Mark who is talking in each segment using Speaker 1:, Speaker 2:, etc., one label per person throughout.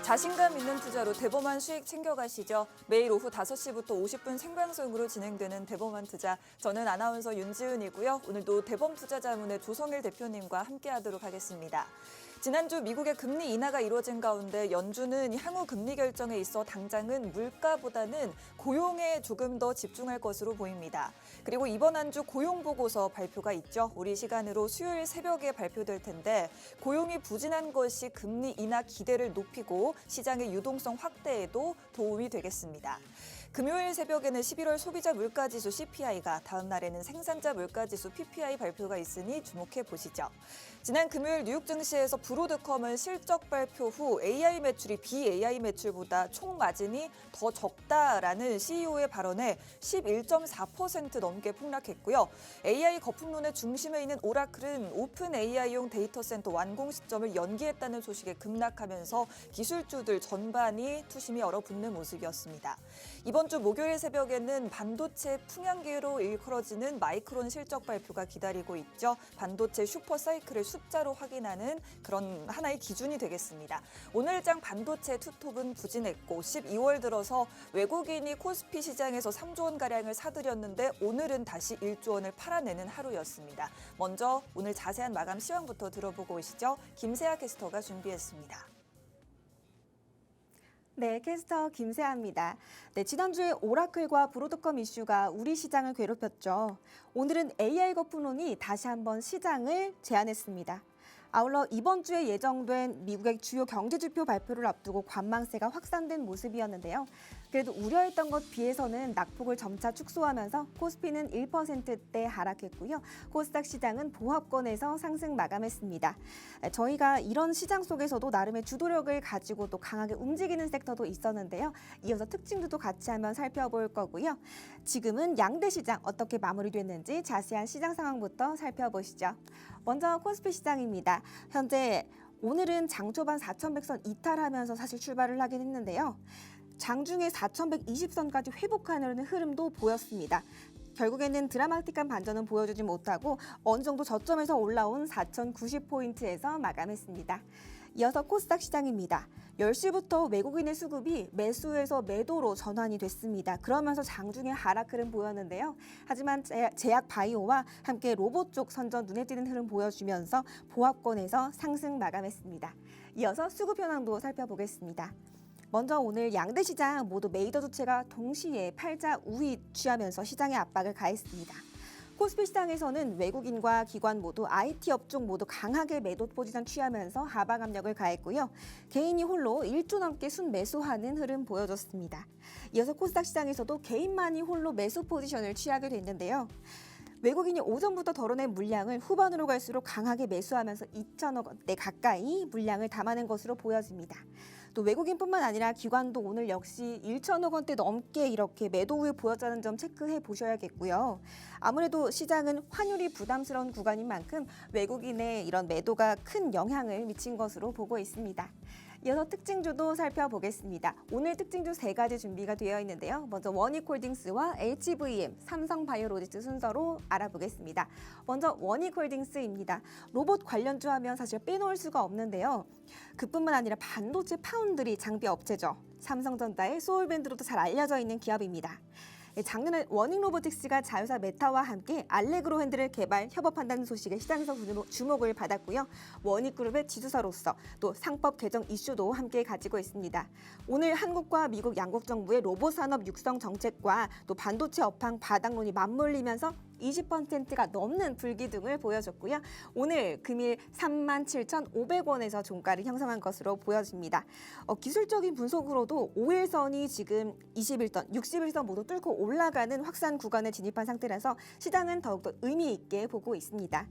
Speaker 1: 자신감 있는 투자로 대범한 수익 챙겨가시죠. 매일 오후 5시부터 50분 생방송으로 진행되는 대범한 투자. 저는 아나운서 윤지은이고요. 오늘도 대범투자자문의 조성일 대표님과 함께하도록 하겠습니다. 지난주 미국의 금리 인하가 이루어진 가운데 연준은 향후 금리 결정에 있어 당장은 물가보다는 고용에 조금 더 집중할 것으로 보입니다. 그리고 이번 한 주 고용 보고서 발표가 있죠. 우리 시간으로 수요일 새벽에 발표될 텐데 고용이 부진한 것이 금리 인하 기대를 높이고 시장의 유동성 확대에도 도움이 되겠습니다. 금요일 새벽에는 11월 소비자 물가지수 CPI가, 다음 날에는 생산자 물가지수 PPI 발표가 있으니 주목해 보시죠. 지난 금요일 뉴욕 증시에서 브로드컴은 실적 발표 후 AI 매출이 BAI 매출보다 총 마진이 더 적다라는 CEO의 발언에 11.4% 넘게 폭락했고요. AI 거품론의 중심에 있는 오라클은 오픈 AI용 데이터 센터 완공 시점을 연기했다는 소식에 급락하면서 기술주들 전반이 투심이 얼어붙는 모습이었습니다. 이번 주 목요일 새벽에는 반도체 풍향계로 일컬어지는 마이크론 실적 발표가 기다리고 있죠. 반도체 슈퍼사이클을 숫자로 확인하는 그런 하나의 기준이 되겠습니다. 오늘장 반도체 투톱은 부진했고 12월 들어서 외국인이 코스피 시장에서 3조 원가량을 사들였는데 오늘은 다시 1조 원을 팔아내는 하루였습니다. 먼저 오늘 자세한 마감 시황부터 들어보고 오시죠. 김세아 캐스터가 준비했습니다.
Speaker 2: 네, 캐스터 김세아입니다. 네, 지난주에 오라클과 브로드컴 이슈가 우리 시장을 괴롭혔죠. 오늘은 AI 거품론이 다시 한번 시장을 제안했습니다. 아울러 이번 주에 예정된 미국의 주요 경제지표 발표를 앞두고 관망세가 확산된 모습이었는데요. 그래도 우려했던 것 비해서는 낙폭을 점차 축소하면서 코스피는 1%대 하락했고요. 코스닥 시장은 보합권에서 상승 마감했습니다. 저희가 이런 시장 속에서도 나름의 주도력을 가지고 또 강하게 움직이는 섹터도 있었는데요. 이어서 특징도 같이 한번 살펴볼 거고요. 지금은 양대 시장 어떻게 마무리됐는지 자세한 시장 상황부터 살펴보시죠. 먼저 코스피 시장입니다. 현재 오늘은 장 초반 4,100선 이탈하면서 사실 출발을 하긴 했는데요. 장중에 4,120선까지 회복하는 흐름도 보였습니다. 결국에는 드라마틱한 반전은 보여주지 못하고 어느 정도 저점에서 올라온 4,090포인트에서 마감했습니다. 이어서 코스닥 시장입니다. 10시부터 외국인의 수급이 매수에서 매도로 전환이 됐습니다. 그러면서 장중에 하락 흐름 보였는데요. 하지만 제약 바이오와 함께 로봇 쪽 선전 눈에 띄는 흐름 보여주면서 보합권에서 상승 마감했습니다. 이어서 수급 현황도 살펴보겠습니다. 먼저 오늘 양대 시장 모두 메이저 주체가 동시에 팔자 우위 취하면서 시장의 압박을 가했습니다. 코스피 시장에서는 외국인과 기관 모두 IT 업종 모두 강하게 매도 포지션 취하면서 하방 압력을 가했고요. 개인이 홀로 1조 넘게 순매수하는 흐름 보여줬습니다. 이어서 코스닥 시장에서도 개인만이 홀로 매수 포지션을 취하게 됐는데요. 외국인이 오전부터 덜어낸 물량을 후반으로 갈수록 강하게 매수하면서 2천억 원대 가까이 물량을 담아낸 것으로 보여집니다. 또 외국인뿐만 아니라 기관도 오늘 역시 1천억 원대 넘게 이렇게 매도 우위 보였다는 점 체크해 보셔야겠고요. 아무래도 시장은 환율이 부담스러운 구간인 만큼 외국인의 이런 매도가 큰 영향을 미친 것으로 보고 있습니다. 이어서 특징주도 살펴보겠습니다. 오늘 특징주 3가지 준비가 되어 있는데요. 먼저 원익홀딩스와 HVM, 삼성바이오로직스 순서로 알아보겠습니다. 먼저 원익홀딩스입니다. 로봇 관련주 하면 사실 빼놓을 수가 없는데요. 그뿐만 아니라 반도체 파운드리 장비 업체죠. 삼성전자의 소울밴드로도 잘 알려져 있는 기업입니다. 작년에 원익로보틱스가 자회사 메타와 함께 알레그로 핸들을 개발, 협업한다는 소식에 시장에서 주목을 받았고요. 원익그룹의 지주사로서 또 상법 개정 이슈도 함께 가지고 있습니다. 오늘 한국과 미국 양국 정부의 로봇 산업 육성 정책과 또 반도체 업황 바닥론이 맞물리면서 20%가 넘는 불기둥을 보여줬고요. 오늘 금일 37,500원에서 종가를 형성한 것으로 보여집니다. 기술적인 분석으로도 5일선이 지금 21선, 61선 모두 뚫고 올라가는 확산 구간에 진입한 상태라서 시장은 더욱더 의미 있게 보고 있습니다.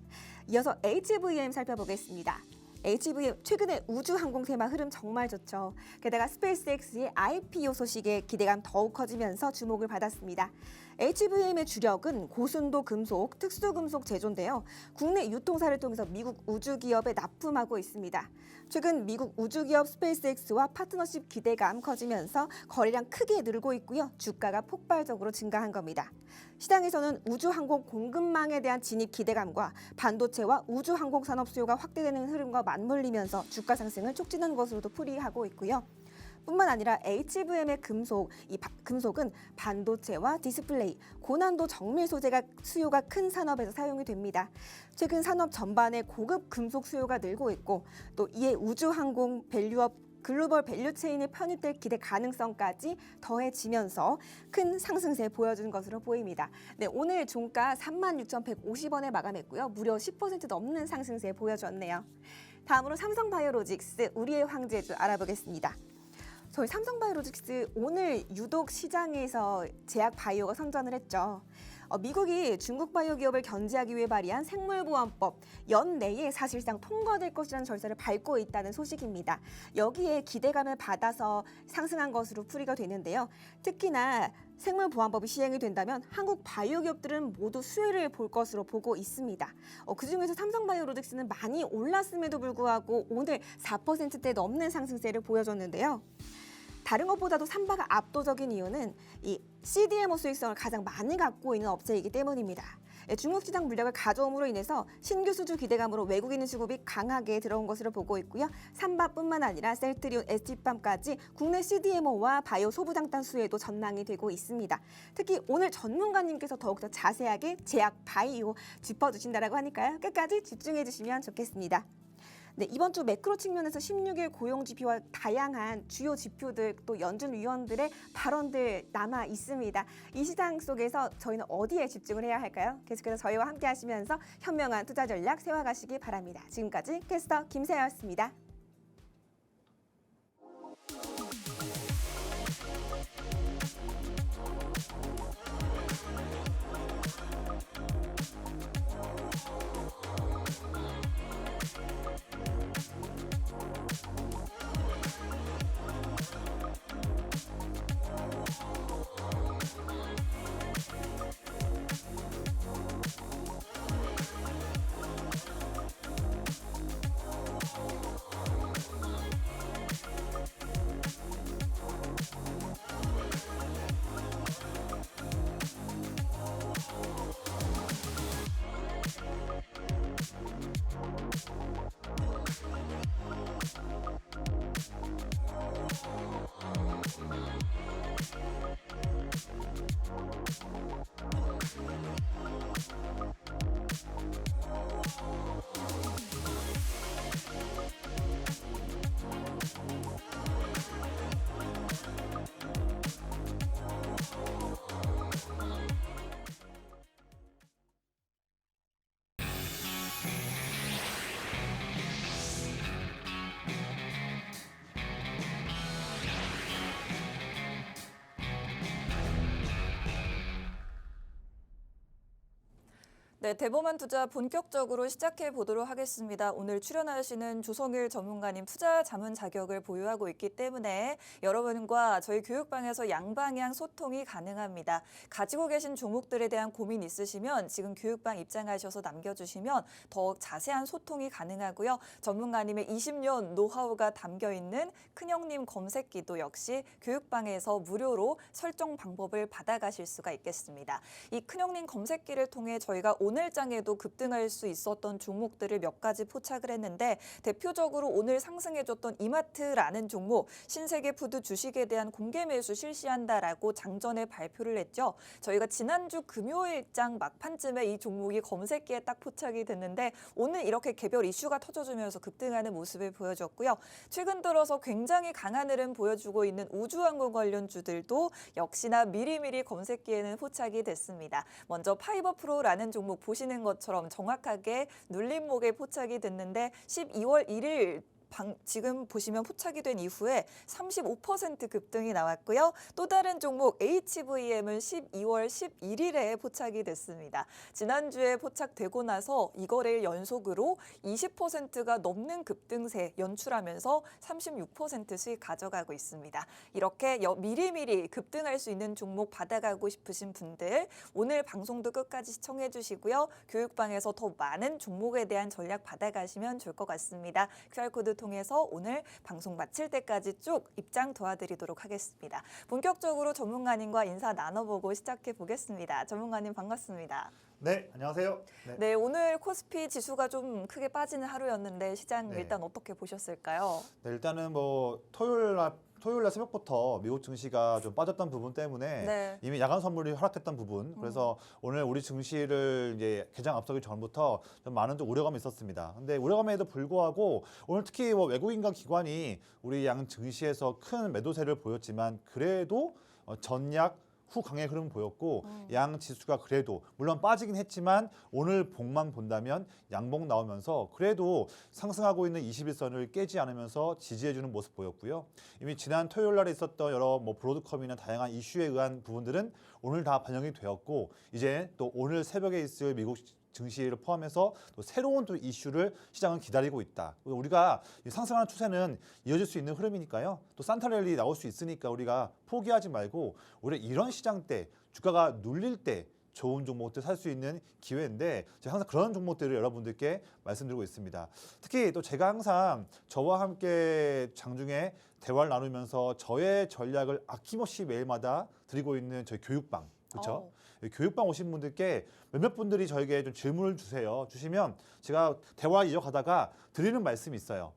Speaker 2: 이어서 HVM 살펴보겠습니다. HVM 최근에 우주항공 테마 흐름 정말 좋죠. 게다가 스페이스X의 IPO 소식에 기대감 더욱 커지면서 주목을 받았습니다. HVM의 주력은 고순도 금속, 특수금속 제조인데요. 국내 유통사를 통해서 미국 우주기업에 납품하고 있습니다. 최근 미국 우주기업 스페이스X와 파트너십 기대감 커지면서 거래량 크게 늘고 있고요. 주가가 폭발적으로 증가한 겁니다. 시장에서는 우주항공 공급망에 대한 진입 기대감과 반도체와 우주항공 산업 수요가 확대되는 흐름과 맞물리면서 주가 상승을 촉진한 것으로도 풀이하고 있고요. 뿐만 아니라 HVM의 금속, 금속은 반도체와 디스플레이, 고난도 정밀 소재가 수요가 큰 산업에서 사용이 됩니다. 최근 산업 전반에 고급 금속 수요가 늘고 있고 또 이에 우주항공, 밸류업, 글로벌 밸류체인이 편입될 기대 가능성까지 더해지면서 큰 상승세 보여준 것으로 보입니다. 네, 오늘 종가 36,150원에 마감했고요. 무려 10% 넘는 상승세 보여줬네요. 다음으로 삼성바이오로직스, 우리의 황제주 알아보겠습니다. 저희 삼성바이오로직스 오늘 유독 시장에서 제약바이오가 선전을 했죠. 미국이 중국 바이오 기업을 견제하기 위해 발의한 생물보안법 연내에 사실상 통과될 것이라는 절차를 밟고 있다는 소식입니다. 여기에 기대감을 받아서 상승한 것으로 풀이가 되는데요. 특히나 생물보안법이 시행이 된다면 한국 바이오 기업들은 모두 수혜를 볼 것으로 보고 있습니다. 그중에서 삼성바이오로직스는 많이 올랐음에도 불구하고 오늘 4%대 넘는 상승세를 보여줬는데요. 다른 것보다도 삼바가 압도적인 이유는 이 CDMO 수익성을 가장 많이 갖고 있는 업체이기 때문입니다. 중국 시장 물량을 가져옴으로 인해서 신규 수주 기대감으로 외국인 수급이 강하게 들어온 것으로 보고 있고요. 삼바뿐만 아니라 셀트리온, ST팜까지 국내 CDMO와 바이오 소부장단 수혜도 전망이 되고 있습니다. 특히 오늘 전문가님께서 더욱더 자세하게 제약 바이오 짚어주신다라고 하니까요. 끝까지 집중해 주시면 좋겠습니다. 네, 이번 주 매크로 측면에서 16일 고용 지표와 다양한 주요 지표들 또 연준 위원들의 발언들 남아 있습니다. 이 시장 속에서 저희는 어디에 집중을 해야 할까요? 계속해서 저희와 함께 하시면서 현명한 투자 전략 세워가시기 바랍니다. 지금까지 캐스터 김세아였습니다.
Speaker 1: 네, 대범한 투자 본격적으로 시작해 보도록 하겠습니다. 오늘 출연하시는 조성일 전문가님 투자 자문 자격을 보유하고 있기 때문에 여러분과 저희 교육방에서 양방향 소통이 가능합니다. 가지고 계신 종목들에 대한 고민 있으시면 지금 교육방 입장하셔서 남겨주시면 더욱 자세한 소통이 가능하고요. 전문가님의 20년 노하우가 담겨있는 큰형님 검색기도 역시 교육방에서 무료로 설정 방법을 받아가실 수가 있겠습니다. 이 큰형님 검색기를 통해 저희가 오늘장에도 급등할 수 있었던 종목들을 몇 가지 포착을 했는데 대표적으로 오늘 상승해줬던 이마트라는 종목 신세계푸드 주식에 대한 공개 매수 실시한다라고 장전에 발표를 했죠. 저희가 지난주 금요일장 막판쯤에 이 종목이 검색기에 딱 포착이 됐는데 오늘 이렇게 개별 이슈가 터져주면서 급등하는 모습을 보여줬고요. 최근 들어서 굉장히 강한 흐름 보여주고 있는 우주항공 관련주들도 역시나 미리미리 검색기에는 포착이 됐습니다. 먼저 파이버프로라는 종목 보시는 것처럼 정확하게 눌림목에 포착이 됐는데 12월 1일 지금 보시면 포착이 된 이후에 35% 급등이 나왔고요. 또 다른 종목 HVM은 12월 11일에 포착이 됐습니다. 지난주에 포착되고 나서 이거래일 연속으로 20%가 넘는 급등세 연출하면서 36% 수익 가져가고 있습니다. 이렇게 미리미리 급등할 수 있는 종목 받아가고 싶으신 분들 오늘 방송도 끝까지 시청해 주시고요. 교육방에서 더 많은 종목에 대한 전략 받아가시면 좋을 것 같습니다. QR코드 통해서 오늘 방송 마칠 때까지 쭉 입장 도와드리도록 하겠습니다. 본격적으로 전문가님과 인사 나눠보고 시작해 보겠습니다. 전문가님 반갑습니다.
Speaker 3: 네, 안녕하세요.
Speaker 1: 네, 오늘 코스피 지수가 좀 크게 빠지는 하루였는데 시장
Speaker 3: 네.
Speaker 1: 일단 어떻게 보셨을까요?
Speaker 3: 네, 일단은 뭐 토요일 날 새벽부터 미국 증시가 좀 빠졌던 부분 때문에
Speaker 1: 네.
Speaker 3: 이미 야간 선물이 허락했던 부분, 그래서 오늘 우리 증시를 이제 개장 앞서기 전부터 좀 많은 좀 우려감이 있었습니다. 근데 우려감에도 불구하고 오늘 특히 뭐 외국인과 기관이 우리 양 증시에서 큰 매도세를 보였지만 그래도 전약 후 강의 흐름 보였고 양 지수가 그래도 물론 빠지긴 했지만 오늘 봉만 본다면 양봉 나오면서 그래도 상승하고 있는 21선을 깨지 않으면서 지지해주는 모습 보였고요. 이미 지난 토요일 날에 있었던 여러 뭐 브로드컴이나 다양한 이슈에 의한 부분들은 오늘 다 반영이 되었고 이제 또 오늘 새벽에 있을 미국 증시를 포함해서 또 새로운 또 이슈를 시장은 기다리고 있다. 우리가 상승하는 추세는 이어질 수 있는 흐름이니까요. 또 산타랠리 나올 수 있으니까 우리가 포기하지 말고 오히려 이런 시장 때 주가가 눌릴 때 좋은 종목들 살 수 있는 기회인데 제가 항상 그런 종목들을 여러분들께 말씀드리고 있습니다. 특히 또 제가 항상 저와 함께 장중에 대화를 나누면서 저의 전략을 아낌없이 매일마다 드리고 있는 저희 교육방, 그렇죠? 교육방 오신 분들께 몇몇 분들이 저에게 좀 질문을 주시면 제가 대화 이어가다가 드리는 말씀이 있어요.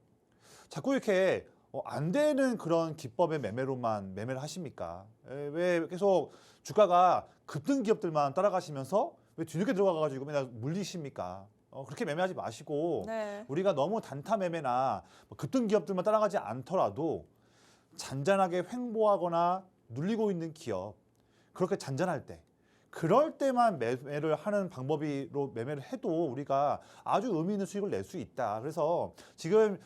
Speaker 3: 자꾸 이렇게 안 되는 그런 기법의 매매로만 매매를 하십니까? 왜 계속 주가가 급등 기업들만 따라가시면서 왜 뒤늦게 들어가가지고 맨날 물리십니까? 그렇게 매매하지 마시고
Speaker 1: 네.
Speaker 3: 우리가 너무 단타 매매나 급등 기업들만 따라가지 않더라도 잔잔하게 횡보하거나 눌리고 있는 기업 그렇게 잔잔할 때 그럴 때만 매매를 하는 방법으로 매매를 해도 우리가 아주 의미 있는 수익을 낼 수 있다. 그래서 지금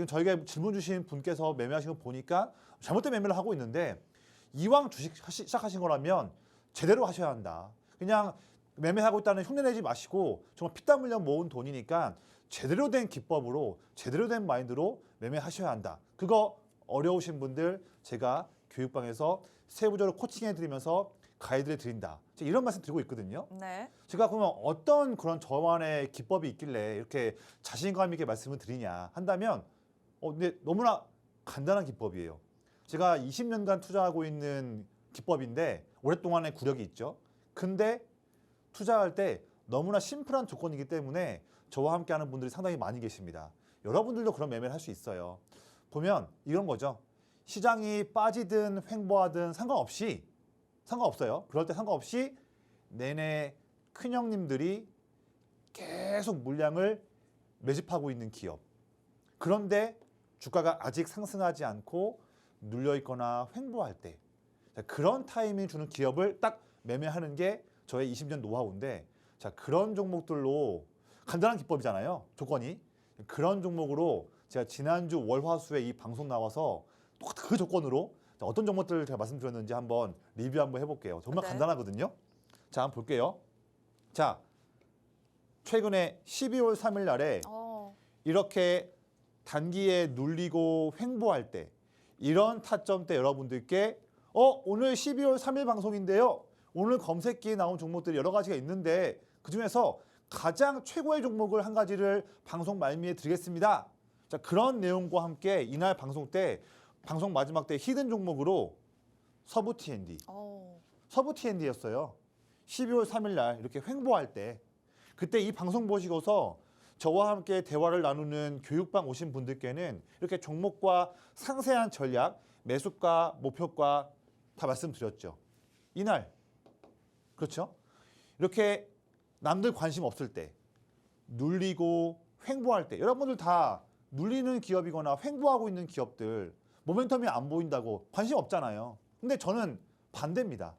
Speaker 3: 저에게 질문 주신 분께서 매매하신 거 보니까 잘못된 매매를 하고 있는데 이왕 주식 시작하신 거라면 제대로 하셔야 한다. 그냥 매매하고 있다는 흉내 내지 마시고 정말 피땀 흘려 모은 돈이니까 제대로 된 기법으로 제대로 된 마인드로 매매하셔야 한다. 그거 어려우신 분들 제가 교육방에서 세부적으로 코칭해 드리면서 가이드를 드린다. 이런 말씀 드리고 있거든요.
Speaker 1: 네.
Speaker 3: 제가 그러면 어떤 그런 저만의 기법이 있길래 이렇게 자신감 있게 말씀을 드리냐 한다면 근데 너무나 간단한 기법이에요. 제가 20년간 투자하고 있는 기법인데 오랫동안의 구력이 있죠. 근데 투자할 때 너무나 심플한 조건이기 때문에 저와 함께하는 분들이 상당히 많이 계십니다. 여러분들도 그런 매매를 할 수 있어요. 보면 이런 거죠. 시장이 빠지든 횡보하든 상관없어요. 그럴 때 상관없이 내내 큰형님들이 계속 물량을 매집하고 있는 기업. 그런데 주가가 아직 상승하지 않고 눌려있거나 횡보할 때 그런 타이밍 주는 기업을 딱 매매하는 게 저의 20년 노하우인데 자 그런 종목들로 간단한 기법이잖아요. 조건이. 그런 종목으로 제가 지난주 월화수에 이 방송 나와서 똑같은 그 조건으로 어떤 종목들을 제가 말씀드렸는지 한번 리뷰 한번 해볼게요. 정말
Speaker 1: 네.
Speaker 3: 간단하거든요. 자, 한번 볼게요. 자, 최근에 12월 3일 날에 이렇게 단기에 눌리고 횡보할 때 이런 타점 때 여러분들께 오늘 12월 3일 방송인데요. 오늘 검색기에 나온 종목들이 여러 가지가 있는데 그중에서 가장 최고의 종목을 한 가지를 방송 말미에 드리겠습니다. 자, 그런 내용과 함께 이날 방송 때 방송 마지막 때 히든 종목으로 서부 T&D. 서부 T&D였어요. 12월 3일 날 이렇게 횡보할 때 그때 이 방송 보시고서 저와 함께 대화를 나누는 교육방 오신 분들께는 이렇게 종목과 상세한 전략, 매수가, 목표가 다 말씀드렸죠. 이날 그렇죠? 이렇게 남들 관심 없을 때 눌리고 횡보할 때 여러분들 다 눌리는 기업이거나 횡보하고 있는 기업들 모멘텀이 안 보인다고 관심 없잖아요. 근데 저는 반대입니다.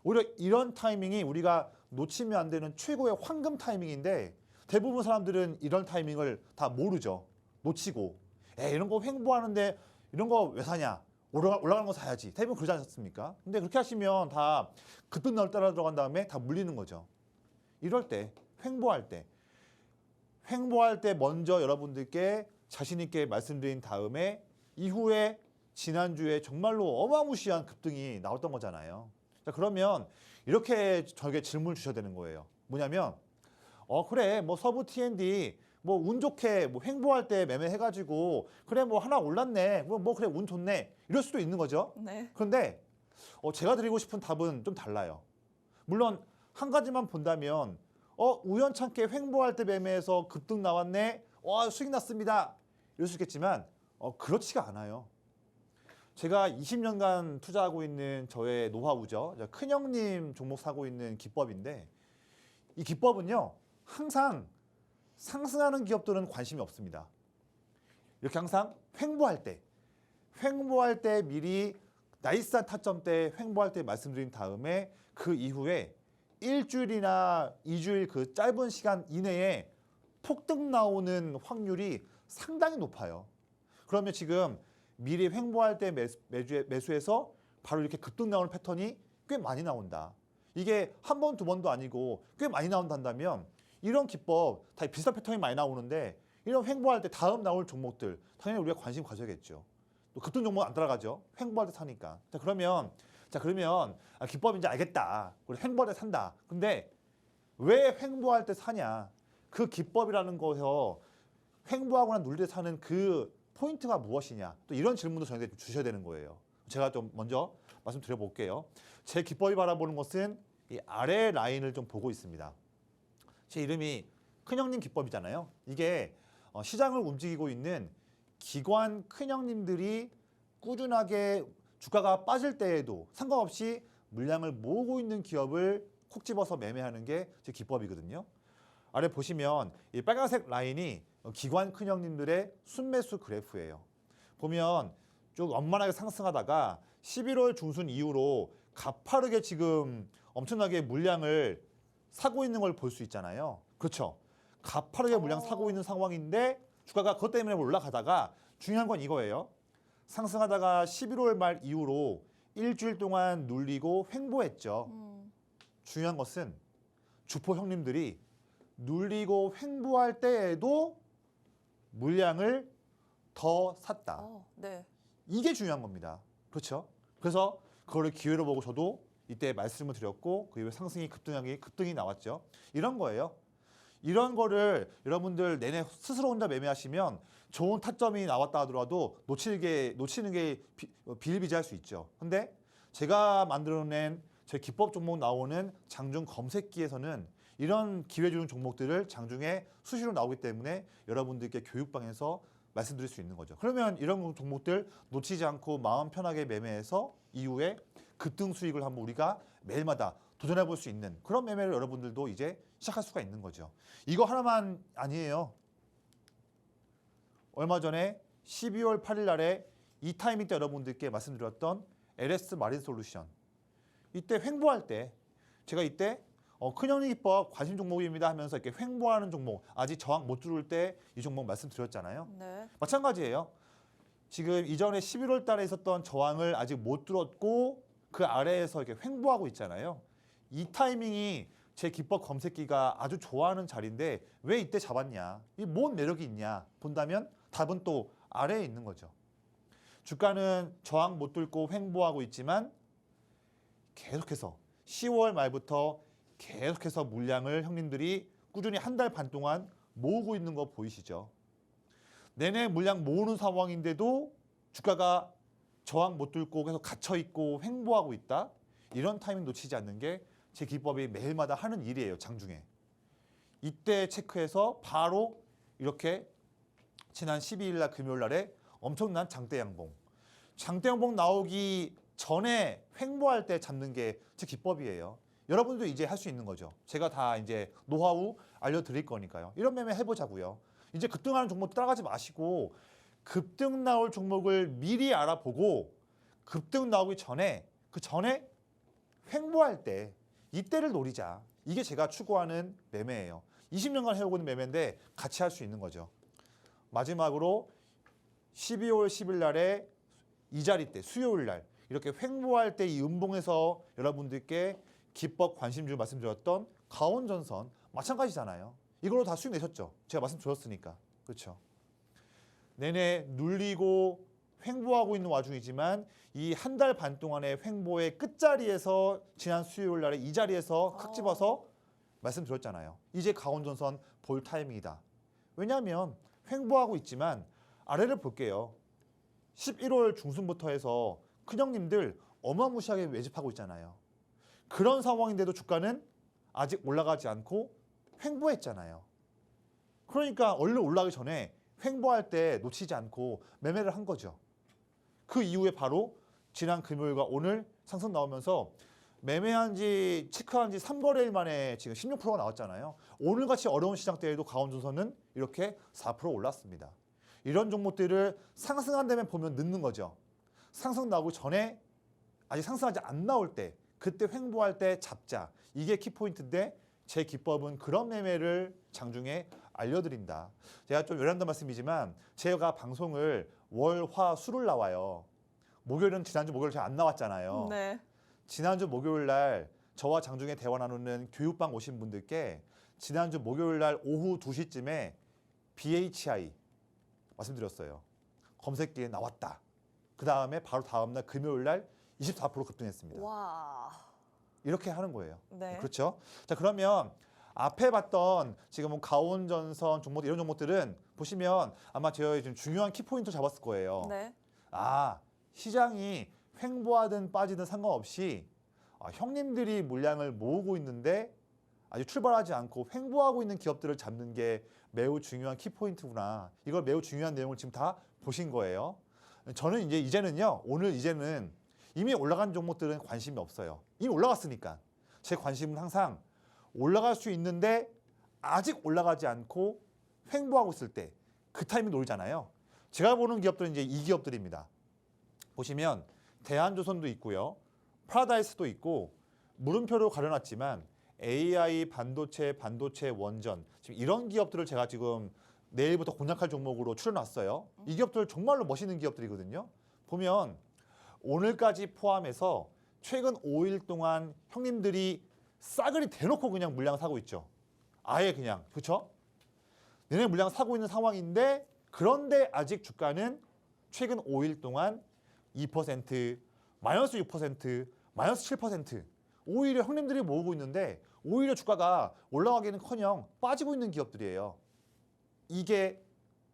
Speaker 3: 오히려 이런 타이밍이 우리가 놓치면 안 되는 최고의 황금 타이밍인데 대부분 사람들은 이런 타이밍을 다 모르죠. 놓치고 이런 거 횡보하는데 이런 거 왜 사냐. 올라가는 거 사야지. 대부분 그러지 않습니까? 근데 그렇게 하시면 다 급등 나올 따라 들어간 다음에 다 물리는 거죠. 이럴 때 횡보할 때 먼저 여러분들께 자신 있게 말씀드린 다음에 이후에 지난주에 정말로 어마무시한 급등이 나왔던 거잖아요. 자, 그러면 이렇게 저에게 질문을 주셔야 되는 거예요. 뭐냐면 그래 뭐 서부 T&D 뭐 운 좋게 뭐 횡보할 때 매매해가지고 그래 뭐 하나 올랐네 뭐 그래 운 좋네 이럴 수도 있는 거죠.
Speaker 1: 네.
Speaker 3: 그런데 제가 드리고 싶은 답은 좀 달라요. 물론 한 가지만 본다면 우연찮게 횡보할 때 매매해서 급등 나왔네. 와, 수익 났습니다. 이럴 수 있겠지만 그렇지가 않아요. 제가 20년간 투자하고 있는 저의 노하우죠. 큰형님 종목 사고 있는 기법인데 이 기법은요. 항상 상승하는 기업들은 관심이 없습니다. 이렇게 항상 횡보할 때 미리 나이스한 타점대 횡보할 때 말씀드린 다음에 그 이후에 일주일이나 2주일 그 짧은 시간 이내에 폭등 나오는 확률이 상당히 높아요. 그러면 지금 미리 횡보할 때 매수해서 바로 이렇게 급등 나오는 패턴이 꽤 많이 나온다. 이게 한 번, 두 번도 아니고 꽤 많이 나온다면 이런 기법 다 비슷한 패턴이 많이 나오는데 이런 횡보할 때 다음 나올 종목들 당연히 우리가 관심 가져야겠죠. 또 급등 종목 안 따라가죠. 횡보할 때 사니까. 그러면 기법 이제 알겠다. 우리 횡보할 때 산다. 근데 왜 횡보할 때 사냐? 그 기법이라는 거에서 횡보하거나 눌릴 때 사는 그 포인트가 무엇이냐? 또 이런 질문도 저희한테 좀 주셔야 되는 거예요. 제가 좀 먼저 말씀드려 볼게요. 제 기법이 바라보는 것은 이 아래 라인을 좀 보고 있습니다. 제 이름이 큰형님 기법이잖아요. 이게 시장을 움직이고 있는 기관 큰형님들이 꾸준하게 주가가 빠질 때에도 상관없이 물량을 모으고 있는 기업을 콕 집어서 매매하는 게 제 기법이거든요. 아래 보시면 이 빨간색 라인이 기관 큰형님들의 순매수 그래프예요. 보면 쭉 원만하게 상승하다가 11월 중순 이후로 가파르게 지금 엄청나게 물량을 사고 있는 걸 볼 수 있잖아요. 그렇죠? 가파르게 물량 사고 있는 상황인데 주가가 그것 때문에 올라가다가 중요한 건 이거예요. 상승하다가 11월 말 이후로 일주일 동안 눌리고 횡보했죠. 중요한 것은 주포 형님들이 눌리고 횡보할 때에도 물량을 더 샀다.
Speaker 1: 네.
Speaker 3: 이게 중요한 겁니다. 그렇죠? 그래서 그거를 기회로 보고 저도 이때 말씀을 드렸고 그 이후에 급등이 나왔죠. 이런 거예요. 이런 거를 여러분들 내내 스스로 혼자 매매하시면 좋은 타점이 나왔다 하더라도 놓치는 게 비일비재할 수 있죠. 근데 제가 만들어낸 제 기법 종목 나오는 장중 검색기에서는 이런 기회 주는 종목들을 장중에 수시로 나오기 때문에 여러분들께 교육방에서 말씀드릴 수 있는 거죠. 그러면 이런 종목들 놓치지 않고 마음 편하게 매매해서 이후에 급등 수익을 한번 우리가 매일마다 도전해 볼 수 있는 그런 매매를 여러분들도 이제 시작할 수가 있는 거죠. 이거 하나만 아니에요. 얼마 전에 12월 8일 날에 이 타이밍 때 여러분들께 말씀드렸던 LS 마린 솔루션. 이때 횡보할 때 제가 이때 큰형님 기법 관심 종목입니다 하면서 이렇게 횡보하는 종목 아직 저항 못 뚫을 때 이 종목 말씀드렸잖아요.
Speaker 1: 네.
Speaker 3: 마찬가지예요. 지금 이전에 11월 달에 있었던 저항을 아직 못 뚫었고 그 아래에서 이렇게 횡보하고 있잖아요. 이 타이밍이 제 기법 검색기가 아주 좋아하는 자리인데 왜 이때 잡았냐? 이 뭔 매력이 있냐? 본다면 답은 또 아래에 있는 거죠. 주가는 저항 못 뚫고 횡보하고 있지만 계속해서 10월 말부터 계속해서 물량을 형님들이 꾸준히 한 달 반 동안 모으고 있는 거 보이시죠? 내내 물량 모으는 상황인데도 주가가 저항 못 뚫고 계속 갇혀있고 횡보하고 있다? 이런 타이밍 놓치지 않는 게 제 기법이 매일마다 하는 일이에요. 장중에. 이때 체크해서 바로 이렇게 지난 12일 날 금요일 날에 엄청난 장대 양봉. 장대 양봉 나오기 전에 횡보할 때 잡는 게 제 기법이에요. 여러분도 이제 할 수 있는 거죠. 제가 다 이제 노하우 알려드릴 거니까요. 이런 매매 해보자고요. 이제 급등하는 종목 따라가지 마시고 급등 나올 종목을 미리 알아보고 급등 나오기 전에 그 전에 횡보할 때 이때를 노리자. 이게 제가 추구하는 매매예요. 20년간 해오고 있는 매매인데 같이 할 수 있는 거죠. 마지막으로 12월 10일 날에 이 자리 때 수요일 날 이렇게 횡보할 때 이 음봉에서 여러분들께 기법 관심주 말씀드렸던 가온전선 마찬가지잖아요. 이걸로 다 수익 내셨죠. 제가 말씀드렸으니까. 그렇죠. 내내 눌리고 횡보하고 있는 와중이지만 이 한 달 반 동안의 횡보의 끝자리에서 지난 수요일 날에 이 자리에서 칵 집어서 말씀드렸잖아요. 이제 가온전선 볼 타이밍이다. 왜냐하면 횡보하고 있지만 아래를 볼게요. 11월 중순부터 해서 큰형님들 어마무시하게 매집하고 있잖아요. 그런 상황인데도 주가는 아직 올라가지 않고 횡보했잖아요. 그러니까 얼른 올라가기 전에 횡보할 때 놓치지 않고 매매를 한 거죠. 그 이후에 바로 지난 금요일과 오늘 상승 나오면서 매매한 지 체크한 지 3거래일 만에 지금 16%가 나왔잖아요. 오늘같이 어려운 시장 때에도 강원조선은 이렇게 4% 올랐습니다. 이런 종목들을 상승한 다음에 보면 늦는 거죠. 상승 나오기 전에 아직 상승하지 안 나올 때 그때 횡보할 때 잡자. 이게 키포인트인데 제 기법은 그런 매매를 장중에 알려드린다. 제가 좀 외람된 말씀이지만 제가 방송을 월, 화, 수를 나와요. 목요일은 지난주 목요일 잘 안 나왔잖아요.
Speaker 1: 네.
Speaker 3: 지난주 목요일 날 저와 장중에 대화 나누는 교육방 오신 분들께 지난주 목요일 날 오후 2시쯤에 BHI 말씀드렸어요. 검색기에 나왔다. 그 다음에 바로 다음날 금요일 날 24% 급등했습니다.
Speaker 1: 와.
Speaker 3: 이렇게 하는 거예요.
Speaker 1: 네.
Speaker 3: 그렇죠? 자, 그러면 앞에 봤던 지금 뭐 가온전선 종목 이런 종목들은 보시면 아마 제가 지금 중요한 키포인트 잡았을 거예요.
Speaker 1: 네.
Speaker 3: 아, 시장이 횡보하든 빠지든 상관없이 형님들이 물량을 모으고 있는데 아직 출발하지 않고 횡보하고 있는 기업들을 잡는 게 매우 중요한 키포인트구나. 이걸 매우 중요한 내용을 지금 다 보신 거예요. 저는 이제는요. 오늘 이제는 이미 올라간 종목들은 관심이 없어요. 이미 올라갔으니까. 제 관심은 항상 올라갈 수 있는데 아직 올라가지 않고 횡보하고 있을 때 그 타이밍 노리잖아요. 제가 보는 기업들은 이제 이 기업들입니다. 보시면 대한조선도 있고요. 파라다이스도 있고 물음표로 가려놨지만 AI, 반도체 원전 지금 이런 기업들을 제가 지금 내일부터 공략할 종목으로 추려놨어요. 이 기업들 정말로 멋있는 기업들이거든요. 보면 오늘까지 포함해서 최근 5일 동안 형님들이 싸그리 대놓고 그냥 물량 사고 있죠. 아예 그냥. 그렇죠? 너네 물량 사고 있는 상황인데 그런데 아직 주가는 최근 5일 동안 2%, 마이너스 6%, 마이너스 7% 오히려 형님들이 모으고 있는데 오히려 주가가 올라가기는커녕 빠지고 있는 기업들이에요. 이게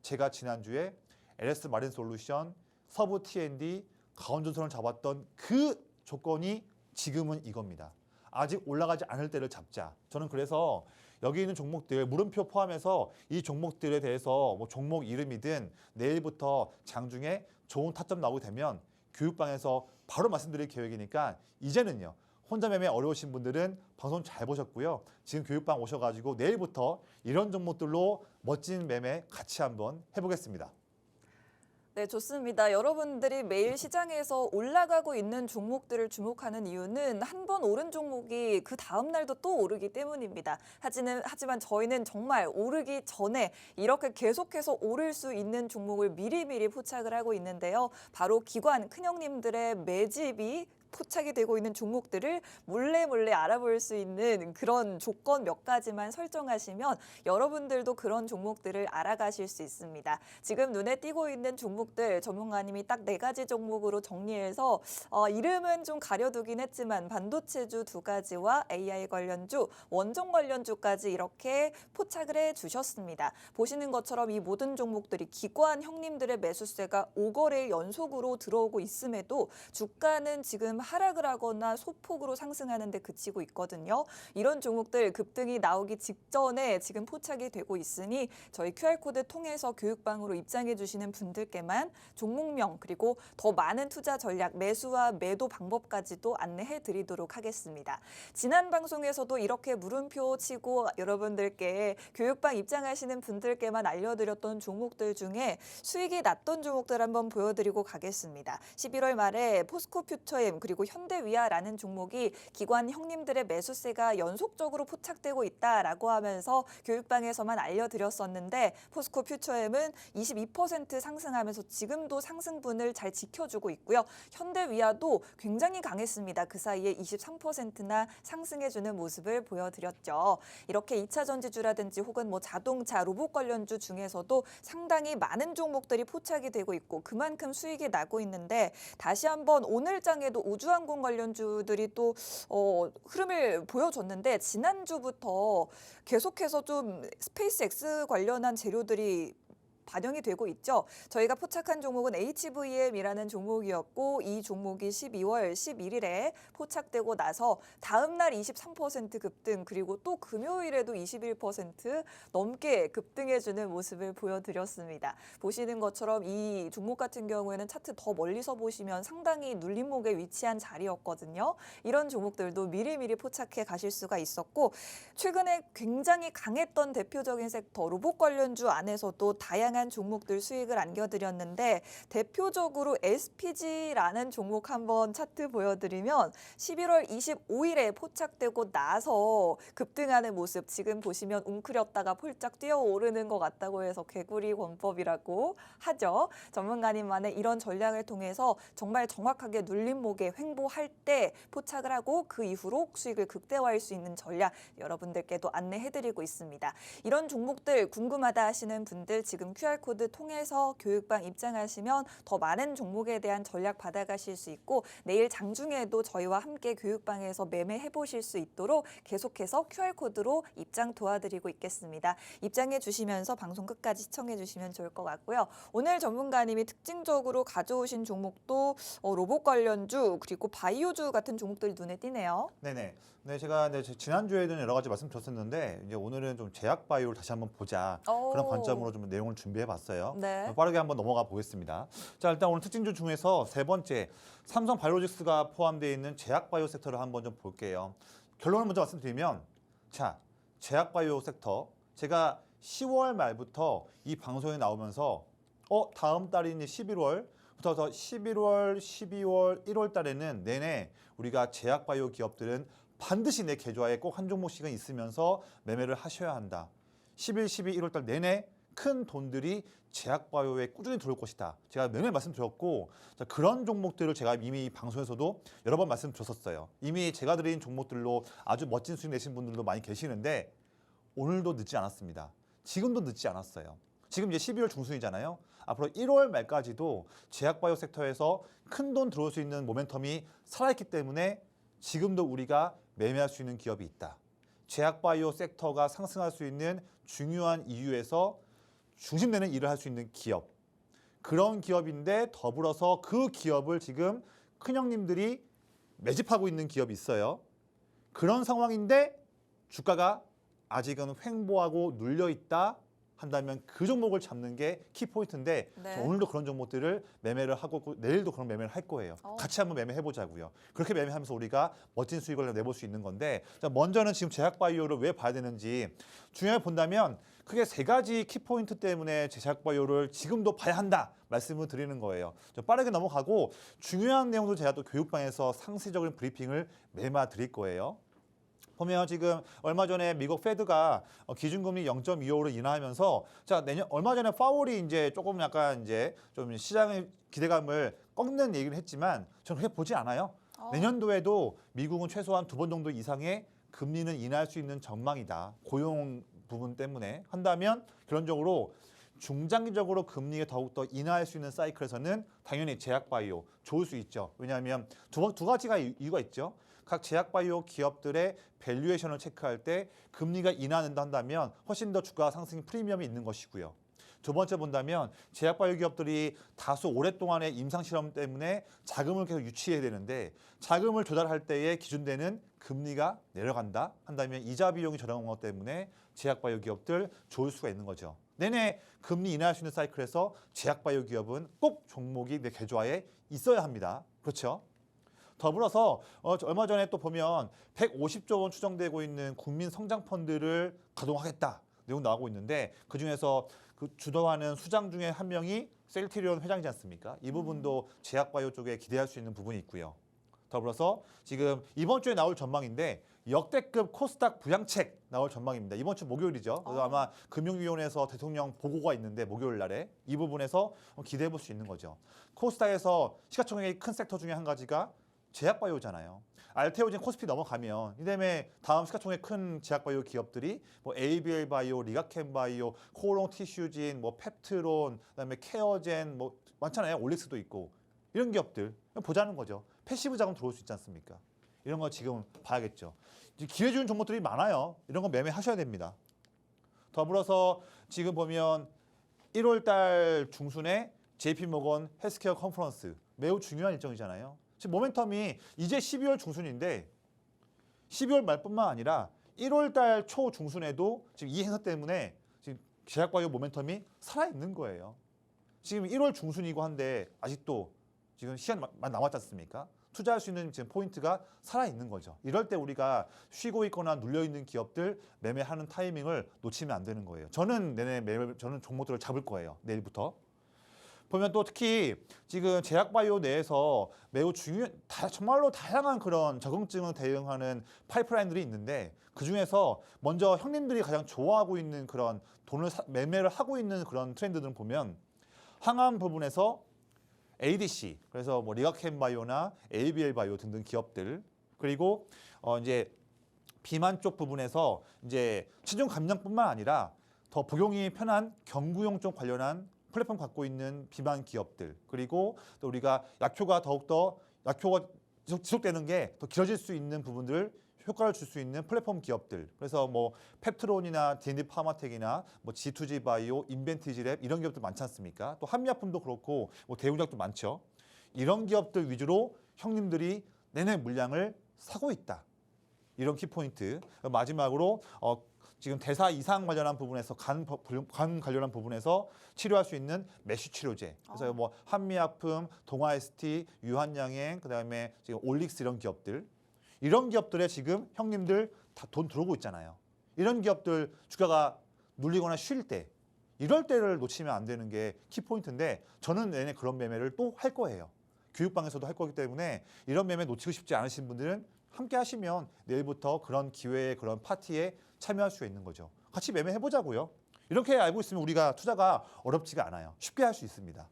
Speaker 3: 제가 지난주에 LS 마린솔루션, 서부 T&D, 가온전선을 잡았던 그 조건이 지금은 이겁니다. 아직 올라가지 않을 때를 잡자. 저는 그래서 여기 있는 종목들 물음표 포함해서 이 종목들에 대해서 뭐 종목 이름이든 내일부터 장중에 좋은 타점 나오게 되면 교육방에서 바로 말씀드릴 계획이니까 이제는요. 혼자 매매 어려우신 분들은 방송 잘 보셨고요. 지금 교육방 오셔가지고 내일부터 이런 종목들로 멋진 매매 같이 한번 해보겠습니다.
Speaker 1: 네, 좋습니다. 여러분들이 매일 시장에서 올라가고 있는 종목들을 주목하는 이유는 한 번 오른 종목이 그 다음 날도 또 오르기 때문입니다. 하지만 저희는 정말 오르기 전에 이렇게 계속해서 오를 수 있는 종목을 미리미리 포착을 하고 있는데요. 바로 기관 큰형님들의 매집이 포착이 되고 있는 종목들을 몰래 알아볼 수 있는 그런 조건 몇 가지만 설정하시면 여러분들도 그런 종목들을 알아가실 수 있습니다. 지금 눈에 띄고 있는 종목들 전문가님이 딱 4가지 종목으로 정리해서 이름은 좀 가려두긴 했지만 반도체주 2가지와 AI 관련주, 원전 관련주까지 이렇게 포착을 해주셨습니다. 보시는 것처럼 이 모든 종목들이 기관 형님들의 매수세가 5거래일 연속으로 들어오고 있음에도 주가는 지금 하락을 하거나 소폭으로 상승하는 데 그치고 있거든요. 이런 종목들 급등이 나오기 직전에 지금 포착이 되고 있으니 저희 QR코드 통해서 교육방으로 입장해 주시는 분들께만 종목명 그리고 더 많은 투자 전략, 매수와 매도 방법까지도 안내해 드리도록 하겠습니다. 지난 방송에서도 이렇게 물음표 치고 여러분들께 교육방 입장하시는 분들께만 알려드렸던 종목들 중에 수익이 났던 종목들 한번 보여드리고 가겠습니다. 11월 말에 포스코 퓨처엠 그리고 현대위아라는 종목이 기관 형님들의 매수세가 연속적으로 포착되고 있다라고 하면서 교육방에서만 알려드렸었는데 포스코 퓨처엠은 22% 상승하면서 지금도 상승분을 잘 지켜주고 있고요. 현대위아도 굉장히 강했습니다. 그 사이에 23%나 상승해주는 모습을 보여드렸죠. 이렇게 2차 전지주라든지 혹은 뭐 자동차, 로봇 관련주 중에서도 상당히 많은 종목들이 포착이 되고 있고 그만큼 수익이 나고 있는데 다시 한번 오늘장에도 우주항공 관련주들이 또 흐름을 보여줬는데 지난주부터 계속해서 좀 스페이스X 관련한 재료들이 반영이 되고 있죠. 저희가 포착한 종목은 HVM이라는 종목이었고 이 종목이 12월 11일에 포착되고 나서 다음 날 23% 급등 그리고 또 금요일에도 21% 넘게 급등해주는 모습을 보여드렸습니다. 보시는 것처럼 이 종목 같은 경우에는 차트 더 멀리서 보시면 상당히 눌림목에 위치한 자리였거든요. 이런 종목들도 미리미리 포착해 가실 수가 있었고 최근에 굉장히 강했던 대표적인 섹터 로봇 관련주 안에서도 다양한 종목들 수익을 안겨드렸는데 대표적으로 SPG라는 종목 한번 차트 보여드리면 11월 25일에 포착되고 나서 급등하는 모습 지금 보시면 웅크렸다가 폴짝 뛰어오르는 것 같다고 해서 개구리 권법이라고 하죠. 전문가님만의 이런 전략을 통해서 정말 정확하게 눌림목에 횡보할 때 포착을 하고 그 이후로 수익을 극대화할 수 있는 전략 여러분들께도 안내해드리고 있습니다. 이런 종목들 궁금하다 하시는 분들 지금 QR코드 통해서 교육방 입장하시면 더 많은 종목에 대한 전략 받아가실 수 있고 내일 장중에도 저희와 함께 교육방에서 매매해 보실 수 있도록 계속해서 QR코드로 입장 도와드리고 있겠습니다. 입장해 주시면서 방송 끝까지 시청해 주시면 좋을 것 같고요. 오늘 전문가님이 특징적으로 가져오신 종목도 로봇 관련주 그리고 바이오주 같은 종목들이 눈에 띄네요.
Speaker 3: 네네. 네, 제가 지난주에는 여러 가지 말씀드렸었는데 이제 오늘은 좀 제약바이오를 다시 한번 보자 그런 관점으로 좀 내용을 준비해봤어요.
Speaker 1: 네.
Speaker 3: 빠르게 한번 넘어가 보겠습니다. 자, 일단 오늘 특징주 중에서 세 번째 삼성바이오로직스가 포함되어 있는 제약바이오 섹터를 한번 좀 볼게요. 결론을 먼저 말씀드리면 자, 제약바이오 섹터 제가 10월 말부터 이 방송에 나오면서 다음 달인 11월부터 11월, 12월, 1월 달에는 내내 우리가 제약바이오 기업들은 반드시 내 계좌에 꼭 한 종목씩은 있으면서 매매를 하셔야 한다. 11, 12, 1월 달 내내 큰 돈들이 제약바이오에 꾸준히 들어올 것이다. 제가 매매 말씀드렸고 자, 그런 종목들을 제가 이미 방송에서도 여러 번 말씀드렸었어요. 이미 제가 드린 종목들로 아주 멋진 수익 내신 분들도 많이 계시는데 오늘도 늦지 않았습니다. 지금도 늦지 않았어요. 지금 이제 12월 중순이잖아요. 앞으로 1월 말까지도 제약바이오 섹터에서 큰 돈 들어올 수 있는 모멘텀이 살아있기 때문에 지금도 우리가 매매할 수 있는 기업이 있다. 제약바이오 섹터가 상승할 수 있는 중요한 이유에서 중심되는 일을 할 수 있는 기업. 그런 기업인데 더불어서 그 기업을 지금 큰형님들이 매집하고 있는 기업이 있어요. 그런 상황인데 주가가 아직은 횡보하고 눌려있다 한다면 그 종목을 잡는 게 키포인트인데
Speaker 1: 네.
Speaker 3: 오늘도 그런 종목들을 매매를 하고 내일도 그런 매매를 할 거예요. 같이 한번 매매해보자고요. 그렇게 매매하면서 우리가 멋진 수익을 내볼 수 있는 건데 자, 먼저는 지금 제약바이오를 왜 봐야 되는지 중요하게 본다면 크게 세 가지 키포인트 때문에 제약바이오를 지금도 봐야 한다 말씀을 드리는 거예요. 빠르게 넘어가고 중요한 내용도 제가 또 교육방에서 상세적인 브리핑을 매마 드릴 거예요. 보면 지금 얼마 전에 미국 페드가 기준금리 0.25로 인하하면서 자 내년 얼마 전에 파월이 이제 조금 약간 이제 좀 시장의 기대감을 꺾는 얘기를 했지만 저는 그렇게 보지 않아요. 내년도에도 미국은 최소한 2번 정도 이상의 금리는 인하할 수 있는 전망이다. 고용 부분 때문에 한다면 결론적으로 중장기적으로 금리가 더욱더 인하할 수 있는 사이클에서는 당연히 제약바이오 좋을 수 있죠. 왜냐하면 두 가지가 이유가 있죠. 각 제약바이오 기업들의 밸류에이션을 체크할 때 금리가 인하한다 한다면 훨씬 더 주가 상승 프리미엄이 있는 것이고요. 두 번째 본다면 제약바이오 기업들이 다소 오랫동안의 임상실험 때문에 자금을 계속 유치해야 되는데 자금을 조달할 때에 기준되는 금리가 내려간다 한다면 이자 비용이 저렴한 것 때문에 제약바이오 기업들 좋을 수가 있는 거죠. 내내 금리 인하할 수 있는 사이클에서 제약바이오 기업은 꼭 종목이 내 계좌에 있어야 합니다. 그렇죠? 더불어서 얼마 전에 또 보면 150조 원 추정되고 있는 국민 성장 펀드를 가동하겠다 내용 나오고 있는데 그중에서 그 주도하는 수장 중에 한 명이 셀트리온 회장이지 않습니까? 이 부분도 제약바이오 쪽에 기대할 수 있는 부분이 있고요. 더불어서 지금 이번 주에 나올 전망인데 역대급 코스닥 부양책 나올 전망입니다. 이번 주 목요일이죠. 그래서 아마 금융위원회에서 대통령 보고가 있는데 목요일 날에 이 부분에서 기대해 볼 수 있는 거죠. 코스닥에서 시가총액이 큰 섹터 중에 한 가지가 제약바이오잖아요. 알테오진 코스피 넘어가면 이다음에 다음 시가총액 큰 제약바이오 기업들이 뭐 ABL 바이오, 리가켄 바이오, 코롱 티슈진, 뭐 펩트론, 그다음에 케어젠 뭐 많잖아요. 올릭스도 있고 이런 기업들 보자는 거죠. 패시브 자금 들어올 수 있지 않습니까? 이런 거 지금 봐야겠죠. 기회 주는 종목들이 많아요. 이런 거 매매하셔야 됩니다. 더불어서 지금 보면 1월 달 중순에 JP모건 헬스케어 컨퍼런스 매우 중요한 일정이잖아요. 지금 모멘텀이 이제 12월 중순인데 12월 말뿐만 아니라 1월 달 초 중순에도 지금 이 행사 때문에 지금 제약바이오 모멘텀이 살아있는 거예요. 지금 1월 중순이고 한데 아직도 지금 시간 많이 남았지 않습니까? 투자할 수 있는 지금 포인트가 살아있는 거죠. 이럴 때 우리가 쉬고 있거나 눌려있는 기업들 매매하는 타이밍을 놓치면 안 되는 거예요. 저는 저는 종목들을 잡을 거예요. 내일부터. 보면 또 특히 지금 제약바이오 내에서 매우 정말로 다양한 그런 적응증을 대응하는 파이프라인들이 있는데 그중에서 먼저 형님들이 가장 좋아하고 있는 그런 매매를 하고 있는 그런 트렌드들을 보면 항암 부분에서 ADC, 그래서 뭐 리가켄바이오나 ABL 바이오 등등 기업들, 그리고 이제 비만 쪽 부분에서 이제 체중 감량뿐만 아니라 더 복용이 편한 경구용 쪽 관련한 플랫폼 갖고 있는 비만 기업들, 그리고 또 우리가 약효가 지속되는 게 더 길어질 수 있는 부분들 효과를 줄 수 있는 플랫폼 기업들. 그래서 뭐 펩트론이나 D&D 파마텍이나 뭐 G2G 바이오, 인벤티지랩 이런 기업들 많지 않습니까? 또 한미약품도 그렇고 뭐 대우작도 많죠. 이런 기업들 위주로 형님들이 내내 물량을 사고 있다. 이런 키포인트. 마지막으로 지금 대사 이상 관련한 부분에서 간 관련한 부분에서 치료할 수 있는 메쉬 치료제. 그래서 뭐 한미약품, 동아ST, 유한양행, 그다음에 지금 올릭스 이런 기업들. 이런 기업들에 지금 형님들 다 돈 들어오고 있잖아요. 이런 기업들 주가가 눌리거나 쉴 때 이럴 때를 놓치면 안 되는 게 키포인트인데 저는 내내 그런 매매를 또 할 거예요. 교육방에서도 할 거기 때문에 이런 매매 놓치고 싶지 않으신 분들은 함께 하시면 내일부터 그런 기회에 그런 파티에 참여할 수 있는 거죠. 같이 매매해보자고요. 이렇게 알고 있으면 우리가 투자가 어렵지가 않아요. 쉽게 할 수 있습니다.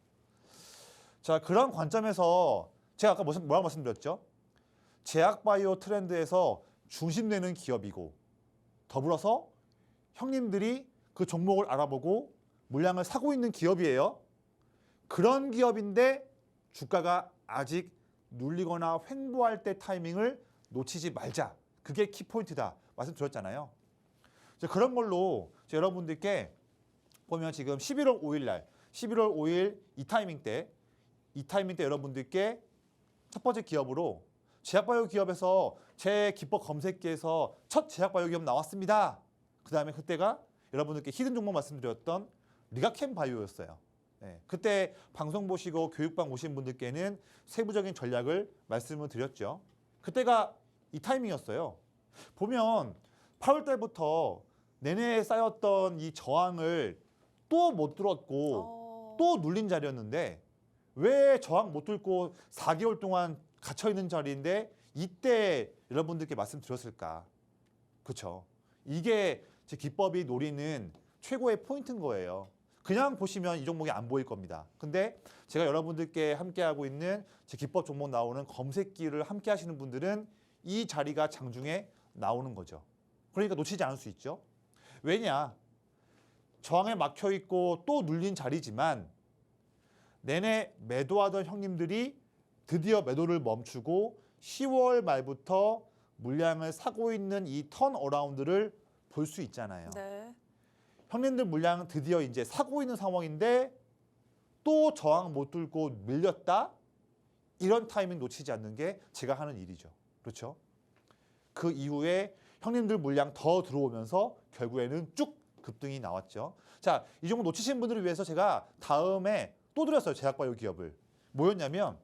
Speaker 3: 자, 그런 관점에서 제가 아까 뭐라고 말씀드렸죠? 제약바이오 트렌드에서 중심되는 기업이고 더불어서 형님들이 그 종목을 알아보고 물량을 사고 있는 기업이에요. 그런 기업인데 주가가 아직 눌리거나 횡보할 때 타이밍을 놓치지 말자. 그게 키포인트다. 말씀드렸잖아요. 그런 걸로 여러분들께 보면 지금 11월 5일 날, 11월 5일 이 타이밍 때 여러분들께 첫 번째 기업으로 제약바이오 기업에서 제 기법 검색기에서 첫 제약바이오 기업 나왔습니다. 그 다음에 그때가 여러분들께 히든 종목 말씀드렸던 리가켄 바이오였어요. 네, 그때 방송 보시고 교육방 오신 분들께는 세부적인 전략을 말씀을 드렸죠. 그때가 이 타이밍이었어요. 보면 8월 달부터 내내 쌓였던 이 저항을 또 못 뚫었고 또 눌린 자리였는데 왜 저항 못 뚫고 4개월 동안 갇혀있는 자리인데 이때 여러분들께 말씀드렸을까? 그렇죠. 이게 제 기법이 노리는 최고의 포인트인 거예요. 그냥 보시면 이 종목이 안 보일 겁니다. 근데 제가 여러분들께 함께하고 있는 제 기법 종목 나오는 검색기를 함께 하시는 분들은 이 자리가 장중에 나오는 거죠. 그러니까 놓치지 않을 수 있죠. 왜냐? 저항에 막혀 있고 또 눌린 자리지만 내내 매도하던 형님들이 드디어 매도를 멈추고 10월 말부터 물량을 사고 있는 이 턴어라운드를 볼 수 있잖아요.
Speaker 1: 네.
Speaker 3: 형님들 물량 드디어 이제 사고 있는 상황인데 또 저항 못 뚫고 밀렸다? 이런 타이밍 놓치지 않는 게 제가 하는 일이죠. 그렇죠? 그 이후에 형님들 물량 더 들어오면서 결국에는 쭉 급등이 나왔죠. 자, 이 종목 놓치신 분들을 위해서 제가 다음에 또 드렸어요. 제약바이오 기업을. 뭐였냐면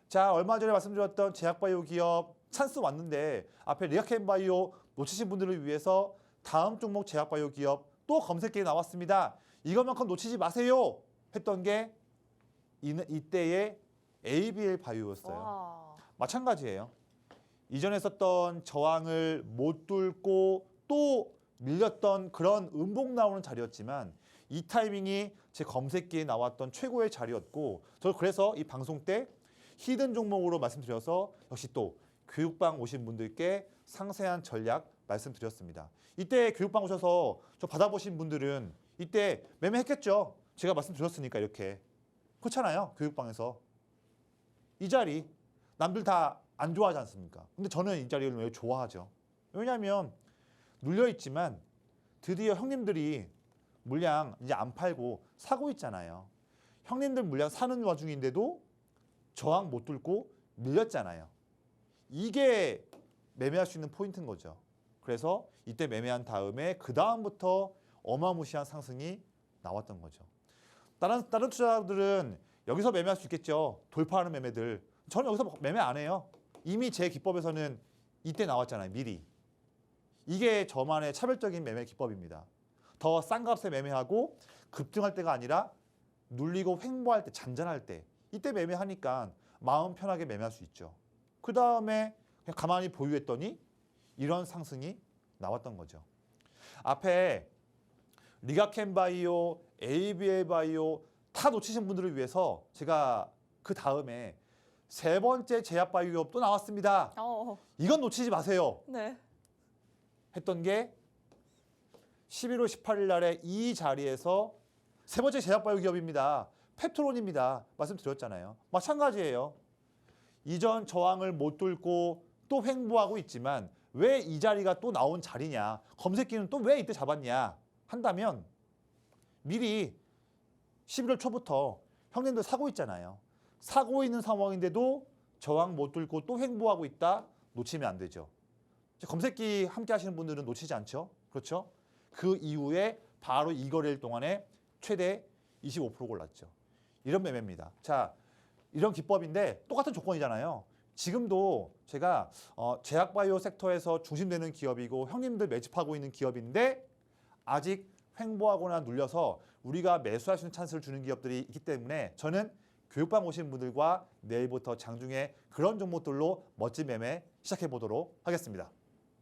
Speaker 3: 자, 얼마 전에 말씀드렸던 제약바이오 기업 찬스 왔는데 앞에 리가켄바이오 놓치신 분들을 위해서 다음 종목 제약바이오 기업 또 검색기에 나왔습니다. 이것만큼 놓치지 마세요. 했던 게 이때의 ABL 바이오였어요.
Speaker 1: 와.
Speaker 3: 마찬가지예요. 이전에 썼던 저항을 못 뚫고 또 밀렸던 그런 음봉 나오는 자리였지만 이 타이밍이 제 검색기에 나왔던 최고의 자리였고 저 그래서 이 방송 때 히든 종목으로 말씀드려서 역시 또 교육방 오신 분들께 상세한 전략 말씀드렸습니다. 이때 교육방 오셔서 저 받아보신 분들은 이때 매매했겠죠. 제가 말씀드렸으니까 이렇게. 그렇잖아요. 교육방에서. 이 자리 남들 다 안 좋아하지 않습니까? 근데 저는 이 자리를 왜 좋아하죠? 왜냐하면 눌려있지만 드디어 형님들이 물량 이제 안 팔고 사고 있잖아요. 형님들 물량 사는 와중인데도 저항 못 뚫고 밀렸잖아요. 이게 매매할 수 있는 포인트인 거죠. 그래서 이때 매매한 다음에 그 다음부터 어마무시한 상승이 나왔던 거죠. 다른 투자자들은 여기서 매매할 수 있겠죠. 돌파하는 매매들. 저는 여기서 매매 안 해요. 이미 제 기법에서는 이때 나왔잖아요. 미리. 이게 저만의 차별적인 매매 기법입니다. 더 싼 값에 매매하고 급등할 때가 아니라 눌리고 횡보할 때, 잔잔할 때 이때 매매하니까 마음 편하게 매매할 수 있죠. 그 다음에 그냥 가만히 보유했더니 이런 상승이 나왔던 거죠. 앞에 리가켄바이오, ABL바이오 다 놓치신 분들을 위해서 제가 그 다음에 세 번째 제약바이오 기업 또 나왔습니다. 이건 놓치지 마세요.
Speaker 1: 네.
Speaker 3: 했던 게 11월 18일 날에 이 자리에서 세 번째 제약바이오 기업입니다. 펩트론입니다. 말씀드렸잖아요. 마찬가지예요. 이전 저항을 못 뚫고 또 횡보하고 있지만 왜 이 자리가 또 나온 자리냐, 검색기는 또 왜 이때 잡았냐 한다면 미리 11월 초부터 형님들 사고 있잖아요. 사고 있는 상황인데도 저항 못 뚫고 또 횡보하고 있다, 놓치면 안 되죠. 검색기 함께 하시는 분들은 놓치지 않죠. 그렇죠? 그 이후에 바로 이 거래일 동안에 최대 25% 올랐죠. 이런 매매입니다. 자, 이런 기법인데 똑같은 조건이잖아요. 지금도 제가 제약바이오 섹터에서 중심되는 기업이고 형님들 매집하고 있는 기업인데 아직 횡보하거나 눌려서 우리가 매수할 수 있는 찬스를 주는 기업들이 있기 때문에 저는 교육방 오신 분들과 내일부터 장중에 그런 종목들로 멋진 매매 시작해 보도록 하겠습니다.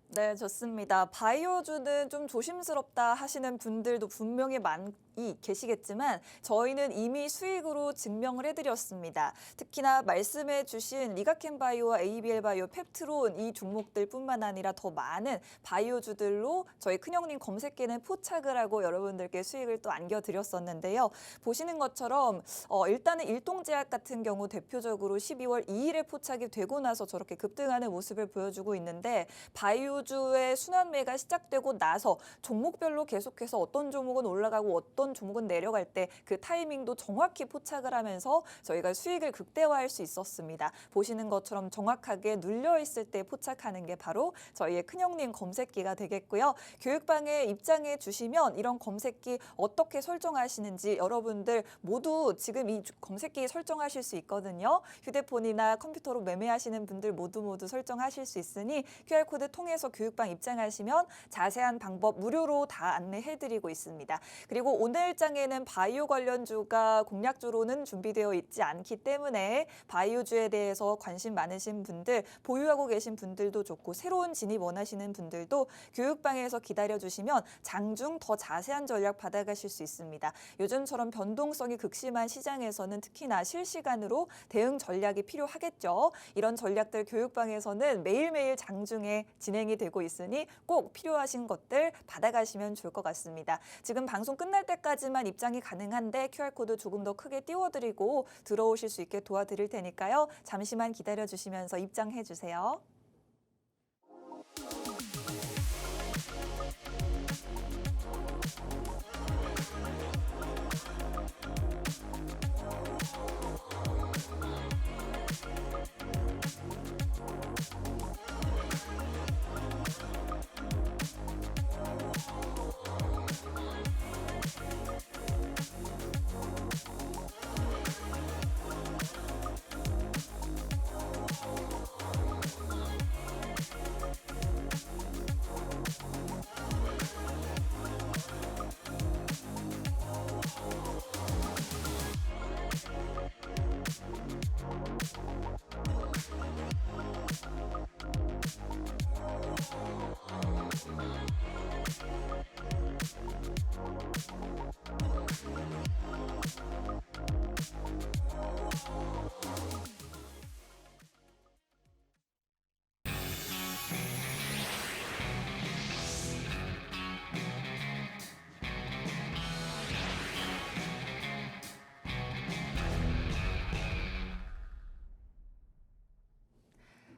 Speaker 1: 네, 좋습니다. 바이오주는 좀 조심스럽다 하시는 분들도 분명히 많이 계시겠지만 저희는 이미 수익으로 증명을 해드렸습니다. 특히나 말씀해 주신 리가켄바이오와 ABL바이오, 펩트론 이 종목들뿐만 아니라 더 많은 바이오주들로 저희 큰형님 검색기는 포착을 하고 여러분들께 수익을 또 안겨드렸었는데요. 보시는 것처럼 일단은 일동제약 같은 경우 대표적으로 12월 2일에 포착이 되고 나서 저렇게 급등하는 모습을 보여주고 있는데 바이오주의 순환매가 시작되고 나서 종목별로 계속해서 어떤 종목은 올라가고 어떤 종목은 내려갈 때 그 타이밍도 정확히 포착을 하면서 저희가 수익을 극대화할 수 있었습니다. 보시는 것처럼 정확하게 눌려 있을 때 포착하는 게 바로 저희의 큰형님 검색기가 되겠고요. 교육방에 입장해 주시면 이런 검색기 어떻게 설정하시는지 여러분들 모두 지금 이 검색기 설정하실 수 있거든요. 휴대폰이나 컴퓨터로 매매하시는 분들 모두 설정하실 수 있으니 QR코드 통해서 교육방 입장하시면 자세한 방법 무료로 다 안내해드리고 있습니다. 그리고 오늘 장에는 바이오 관련주가 공략주로는 준비되어 있지 않기 때문에 바이오주에 대해서 관심 많으신 분들, 보유하고 계신 분들도 좋고 새로운 진입 원하시는 분들도 교육방에서 기다려주시면 장중 더 자세한 전략 받아가실 수 있습니다. 요즘처럼 변동성이 극심한 시장에서는 특히나 실시간으로 대응 전략이 필요하겠죠. 이런 전략들 교육방에서는 매일매일 장중에 진행이 되고 있으니 꼭 필요하신 것들 받아가시면 좋을 것 같습니다. 지금 방송 끝날 때까지만 입장이 가능한데 QR코드 조금 더 크게 띄워드리고 들어오실 수 있게 도와드릴 테니까요. 잠시만 기다려주시면서 입장해주세요.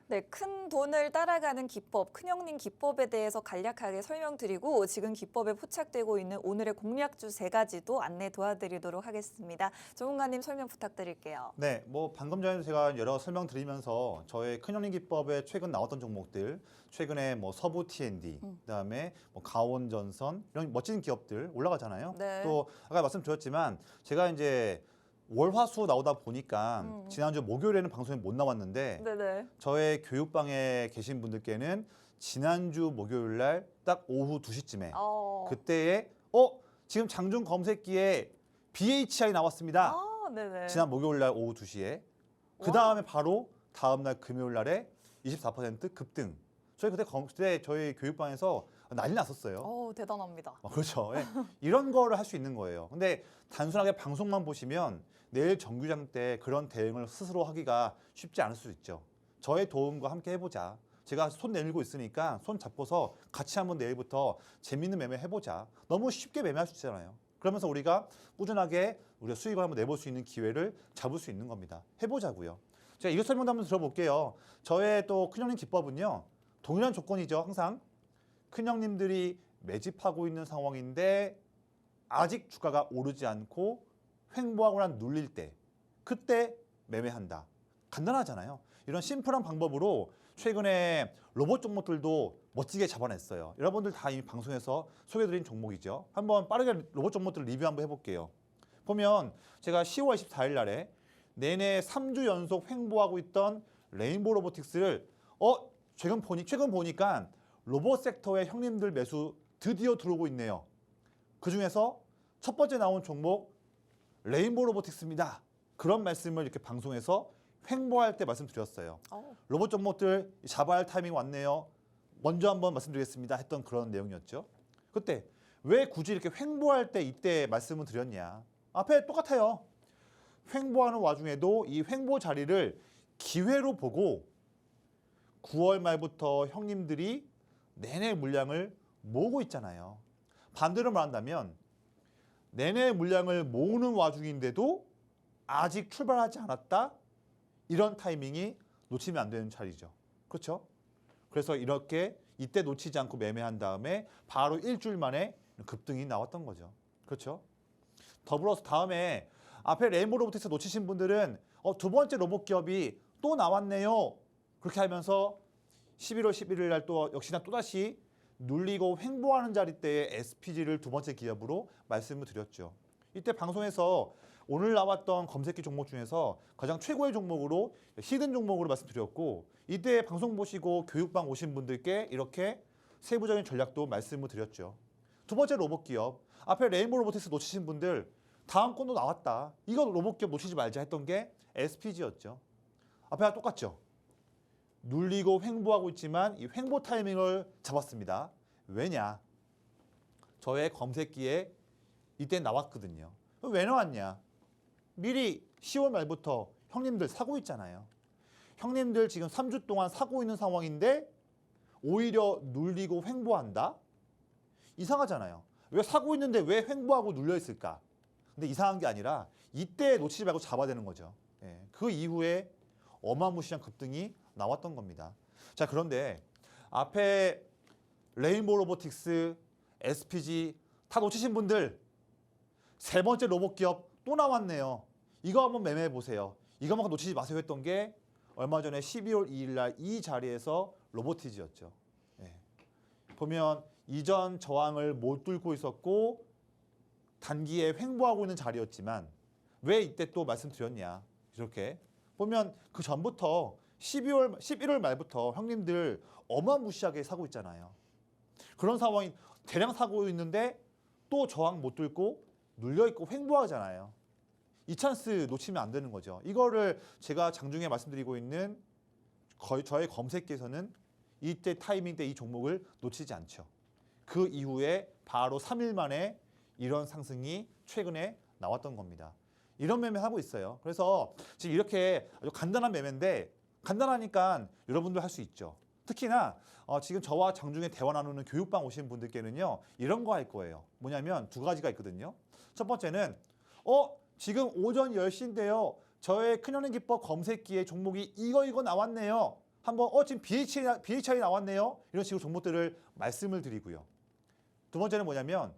Speaker 1: 네, 큰 돈을 따라가는 기법, 큰형님 기법에 대해서 간략하게 설명드리고 지금 기법에 포착되고 있는 오늘의 공략주 3가지도 안내 도와드리도록 하겠습니다. 전문가님 설명 부탁드릴게요.
Speaker 3: 네, 뭐 방금 전에 제가 여러 설명드리면서 저의 큰형님 기법에 최근 나왔던 종목들, 최근에 뭐 서부 T&D, 그다음에 뭐 가온전선 이런 멋진 기업들 올라가잖아요.
Speaker 1: 네.
Speaker 3: 또 아까 말씀드렸지만 제가 이제 월화수 나오다 보니까 지난주 목요일에는 방송에 못 나왔는데
Speaker 1: 네네.
Speaker 3: 저의 교육방에 계신 분들께는 지난주 목요일 날 딱 오후 2시쯤에 그때에 지금 장중 검색기에 BHI 나왔습니다.
Speaker 1: 네네.
Speaker 3: 지난 목요일 날 오후 2시에 그 다음에 바로 다음 날 금요일 날에 24% 급등. 저희 그때 저희 교육방에서 난리 났었어요.
Speaker 1: 대단합니다.
Speaker 3: 그렇죠. 예. 이런 거를 할 수 있는 거예요. 근데 단순하게 방송만 보시면 내일 정규장 때 그런 대응을 스스로 하기가 쉽지 않을 수 있죠. 저의 도움과 함께 해보자. 제가 손 내밀고 있으니까 손 잡고서 같이 한번 내일부터 재밌는 매매 해보자. 너무 쉽게 매매할 수 있잖아요. 그러면서 우리가 꾸준하게 우리가 수익을 한번 내볼 수 있는 기회를 잡을 수 있는 겁니다. 해보자고요. 제가 이거 설명도 한번 들어볼게요. 저의 또 큰형님 기법은요. 동일한 조건이죠. 항상 큰형님들이 매집하고 있는 상황인데 아직 주가가 오르지 않고 횡보하거나 눌릴 때 그때 매매한다. 간단하잖아요. 이런 심플한 방법으로 최근에 로봇 종목들도 멋지게 잡아냈어요. 여러분들 다 이미 방송에서 소개해드린 종목이죠. 한번 빠르게 로봇 종목들 리뷰 한번 해볼게요. 보면 제가 10월 24일 날에 내내 3주 연속 횡보하고 있던 레인보우 로보틱스를 최근 보니까 로봇 섹터의 형님들 매수 드디어 들어오고 있네요. 그중에서 첫 번째 나온 종목 레인보우 로보틱스입니다. 그런 말씀을 이렇게 방송에서 횡보할 때 말씀드렸어요. 로봇 종목들 잡아야 할 타이밍 왔네요. 먼저 한번 말씀드리겠습니다 했던 그런 내용이었죠. 그때 왜 굳이 이렇게 횡보할 때 이때 말씀을 드렸냐. 앞에 똑같아요. 횡보하는 와중에도 이 횡보 자리를 기회로 보고 9월 말부터 형님들이 내내 물량을 모으고 있잖아요. 반대로 말한다면 내내 물량을 모으는 와중인데도 아직 출발하지 않았다? 이런 타이밍이 놓치면 안 되는 자리죠. 그렇죠? 그래서 이렇게 이때 놓치지 않고 매매한 다음에 바로 일주일 만에 급등이 나왔던 거죠. 그렇죠? 더불어서 다음에 앞에 레인보우 로보틱스 놓치신 분들은 두 번째 로봇 기업이 또 나왔네요. 그렇게 하면서 11월 11일 날 또 역시나 또다시 눌리고 횡보하는 자리 때에 SPG를 두 번째 기업으로 말씀을 드렸죠. 이때 방송에서 오늘 나왔던 검색기 종목 중에서 가장 최고의 종목으로 히든 종목으로 말씀드렸고 이때 방송 보시고 교육방 오신 분들께 이렇게 세부적인 전략도 말씀을 드렸죠. 두 번째 로봇 기업 앞에 레인보우 로보틱스 놓치신 분들 다음 건도 나왔다. 이거 로봇 기업 놓치지 말자 했던 게 SPG였죠. 앞에와 똑같죠. 눌리고 횡보하고 있지만 이 횡보 타이밍을 잡았습니다. 왜냐? 저의 검색기에 이때 나왔거든요. 왜 나왔냐? 미리 10월 말부터 형님들 사고 있잖아요. 형님들 지금 3주 동안 사고 있는 상황인데 오히려 눌리고 횡보한다? 이상하잖아요. 왜 사고 있는데 왜 횡보하고 눌려 있을까? 근데 이상한 게 아니라 이때 놓치지 말고 잡아야 되는 거죠. 그 이후에 어마무시한 급등이 나왔던 겁니다. 자, 그런데 앞에 레인보우 로보틱스, SPG 다 놓치신 분들 세 번째 로봇 기업 또 나왔네요. 이거 한번 매매해 보세요. 이거만 놓치지 마세요 했던 게 얼마 전에 12월 2일 날 이 자리에서 로보티지였죠. 보면 이전 저항을 못 뚫고 있었고 단기에 횡보하고 있는 자리였지만 왜 이때 또 말씀드렸냐. 이렇게 보면 그 전부터 11월 말부터 형님들 어마무시하게 사고 있잖아요. 그런 상황이 대량 사고 있는데 또 저항 못 뚫고 눌려있고 횡보하잖아요. 이 찬스 놓치면 안 되는 거죠. 이거를 제가 장중에 말씀드리고 있는 저의 검색기에서는 이때 타이밍 때 이 종목을 놓치지 않죠. 그 이후에 바로 3일 만에 이런 상승이 최근에 나왔던 겁니다. 이런 매매 하고 있어요. 그래서 지금 이렇게 아주 간단한 매매인데 간단하니까 여러분도 할 수 있죠. 특히나 지금 저와 장중에 대화 나누는 교육방 오신 분들께는요. 이런 거 할 거예요. 뭐냐면 두 가지가 있거든요. 첫 번째는 지금 오전 10시인데요. 저의 큰형님 기법 검색기에 종목이 이거 나왔네요. 한번 지금 BHI 나왔네요. 이런 식으로 종목들을 말씀을 드리고요. 두 번째는 뭐냐면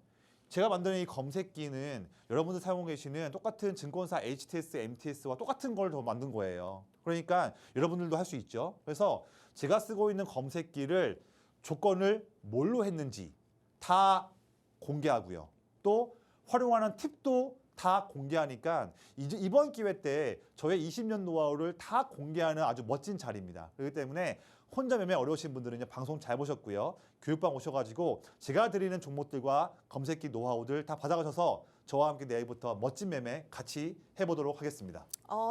Speaker 3: 제가 만드는 이 검색기는 여러분들 사용하고 계시는 똑같은 증권사 HTS, MTS와 똑같은 걸 더 만든 거예요. 그러니까 여러분들도 할 수 있죠. 그래서 제가 쓰고 있는 검색기를 조건을 뭘로 했는지 다 공개하고요. 또 활용하는 팁도 다 공개하니까 이제 이번 기회 때 저의 20년 노하우를 다 공개하는 아주 멋진 자리입니다. 그렇기 때문에 혼자 매매 어려우신 분들은 방송 잘 보셨고요. 교육방 오셔가지고 제가 드리는 종목들과 검색기 노하우들 다 받아가셔서 저와 함께 내일부터 멋진 매매 같이 해보도록 하겠습니다.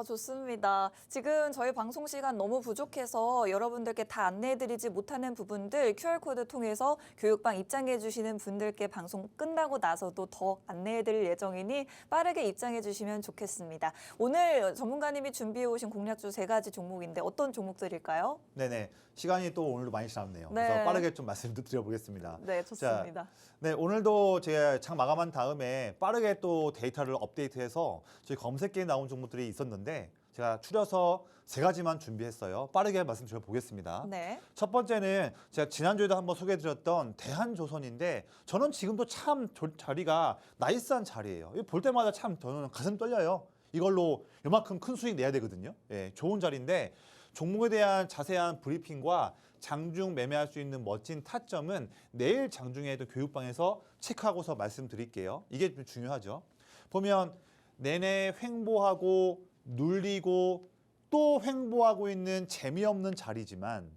Speaker 1: 좋습니다. 지금 저희 방송 시간 너무 부족해서 여러분들께 다 안내해드리지 못하는 부분들 QR코드 통해서 교육방 입장해 주시는 분들께 방송 끝나고 나서도 더 안내해드릴 예정이니 빠르게 입장해 주시면 좋겠습니다. 오늘 전문가님이 준비해 오신 공략주 3가지 종목인데 어떤 종목들일까요?
Speaker 3: 네네. 시간이 또 오늘도 많이 지났네요.
Speaker 1: 네.
Speaker 3: 그래서 빠르게 좀 말씀드려보겠습니다.
Speaker 1: 네, 좋습니다.
Speaker 3: 네, 오늘도 제가 장 마감한 다음에 빠르게 또 데이터를 업데이트해서 저희 검색기에 나온 종목들이 있었는데 제가 추려서 3가지만 준비했어요. 빠르게 말씀드려 보겠습니다.
Speaker 1: 네.
Speaker 3: 첫 번째는 제가 지난주에도 한번 소개해드렸던 대한조선인데 저는 지금도 참 자리가 나이스한 자리예요. 이거 볼 때마다 참 저는 가슴 떨려요. 이걸로 요만큼 큰 수익 내야 되거든요. 예, 좋은 자리인데 종목에 대한 자세한 브리핑과 장중 매매할 수 있는 멋진 타점은 내일 장중에도 교육방에서 체크하고서 말씀드릴게요. 이게 좀 중요하죠. 보면 내내 횡보하고 눌리고 또 횡보하고 있는 재미없는 자리지만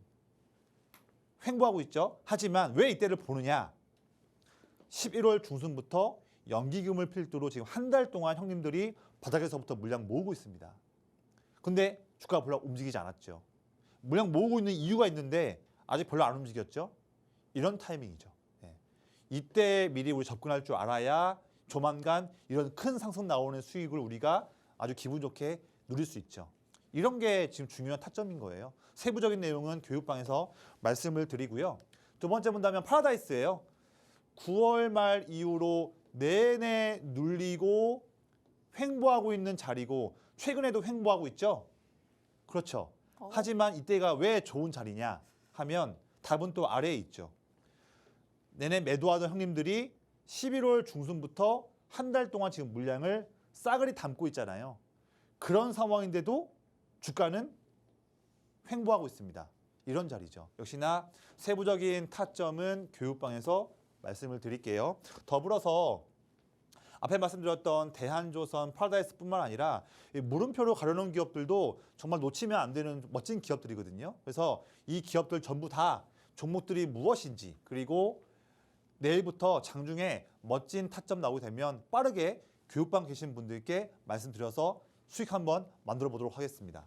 Speaker 3: 횡보하고 있죠. 하지만 왜 이때를 보느냐. 11월 중순부터 연기금을 필두로 지금 한 달 동안 형님들이 바닥에서부터 물량 모으고 있습니다. 근데 주가가 별로 움직이지 않았죠. 물량 모으고 있는 이유가 있는데 아직 별로 안 움직였죠. 이런 타이밍이죠. 예. 이때 미리 우리 접근할 줄 알아야 조만간 이런 큰 상승 나오는 수익을 우리가 아주 기분 좋게 누릴 수 있죠. 이런 게 지금 중요한 타점인 거예요. 세부적인 내용은 교육방에서 말씀을 드리고요. 두 번째 본다면 파라다이스예요. 9월 말 이후로 내내 눌리고 횡보하고 있는 자리고 최근에도 횡보하고 있죠. 그렇죠. 하지만 이때가 왜 좋은 자리냐 하면 답은 또 아래에 있죠. 내내 매도하던 형님들이 11월 중순부터 한 달 동안 지금 물량을 싸그리 담고 있잖아요. 그런 상황인데도 주가는 횡보하고 있습니다. 이런 자리죠. 역시나 세부적인 타점은 교육방에서 말씀을 드릴게요. 더불어서 앞에 말씀드렸던 대한조선, 파라다이스뿐만 아니라 물음표로 가려놓은 기업들도 정말 놓치면 안 되는 멋진 기업들이거든요. 그래서 이 기업들 전부 다 종목들이 무엇인지 그리고 내일부터 장중에 멋진 타점 나오게 되면 빠르게 교육방 계신 분들께 말씀드려서 수익 한번 만들어 보도록 하겠습니다.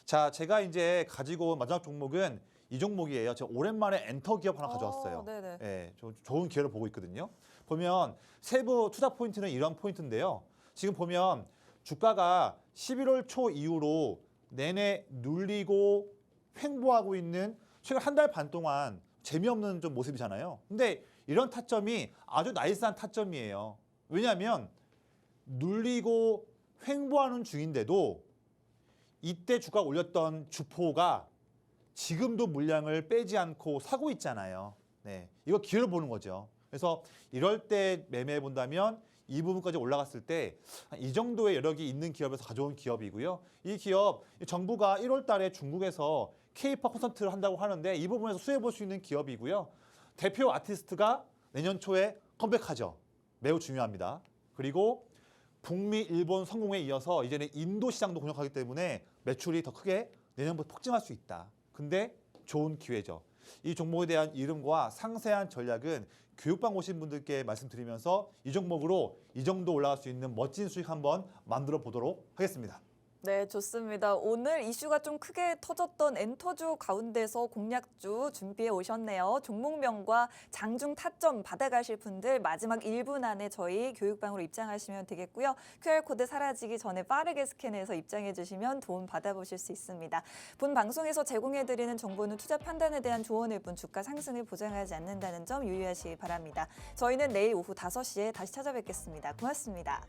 Speaker 3: 자, 제가 이제 가지고 온 마지막 종목은 이 종목이에요. 제가 오랜만에 엔터 기업 하나 가져왔어요.
Speaker 1: 네네.
Speaker 3: 예, 좋은 기회를 보고 있거든요. 보면 세부 투자 포인트는 이런 포인트인데요. 지금 보면 주가가 11월 초 이후로 내내 눌리고 횡보하고 있는 최근 한 달 반 동안 재미없는 좀 모습이잖아요. 근데 이런 타점이 아주 나이스한 타점이에요. 왜냐하면 눌리고 횡보하는 중인데도 이때 주가 올렸던 주포가 지금도 물량을 빼지 않고 사고 있잖아요. 네, 이거 기회를 보는 거죠. 그래서 이럴 때 매매해 본다면 이 부분까지 올라갔을 때 이 정도의 여력이 있는 기업에서 가져온 기업이고요. 이 기업 정부가 1월 달에 중국에서 K-팝 콘서트를 한다고 하는데 이 부분에서 수혜해 볼 수 있는 기업이고요. 대표 아티스트가 내년 초에 컴백하죠. 매우 중요합니다. 그리고 북미, 일본 성공에 이어서 이제는 인도 시장도 공략하기 때문에 매출이 더 크게 내년부터 폭증할 수 있다. 근데 좋은 기회죠. 이 종목에 대한 이름과 상세한 전략은 교육방 오신 분들께 말씀드리면서 이 종목으로 이 정도 올라갈 수 있는 멋진 수익 한번 만들어 보도록 하겠습니다.
Speaker 1: 네, 좋습니다. 오늘 이슈가 좀 크게 터졌던 엔터주 가운데서 공략주 준비해 오셨네요. 종목명과 장중 타점 받아가실 분들 마지막 1분 안에 저희 교육방으로 입장하시면 되겠고요. QR코드 사라지기 전에 빠르게 스캔해서 입장해 주시면 도움 받아보실 수 있습니다. 본 방송에서 제공해드리는 정보는 투자 판단에 대한 조언일 뿐 주가 상승을 보장하지 않는다는 점 유의하시기 바랍니다. 저희는 내일 오후 5시에 다시 찾아뵙겠습니다. 고맙습니다.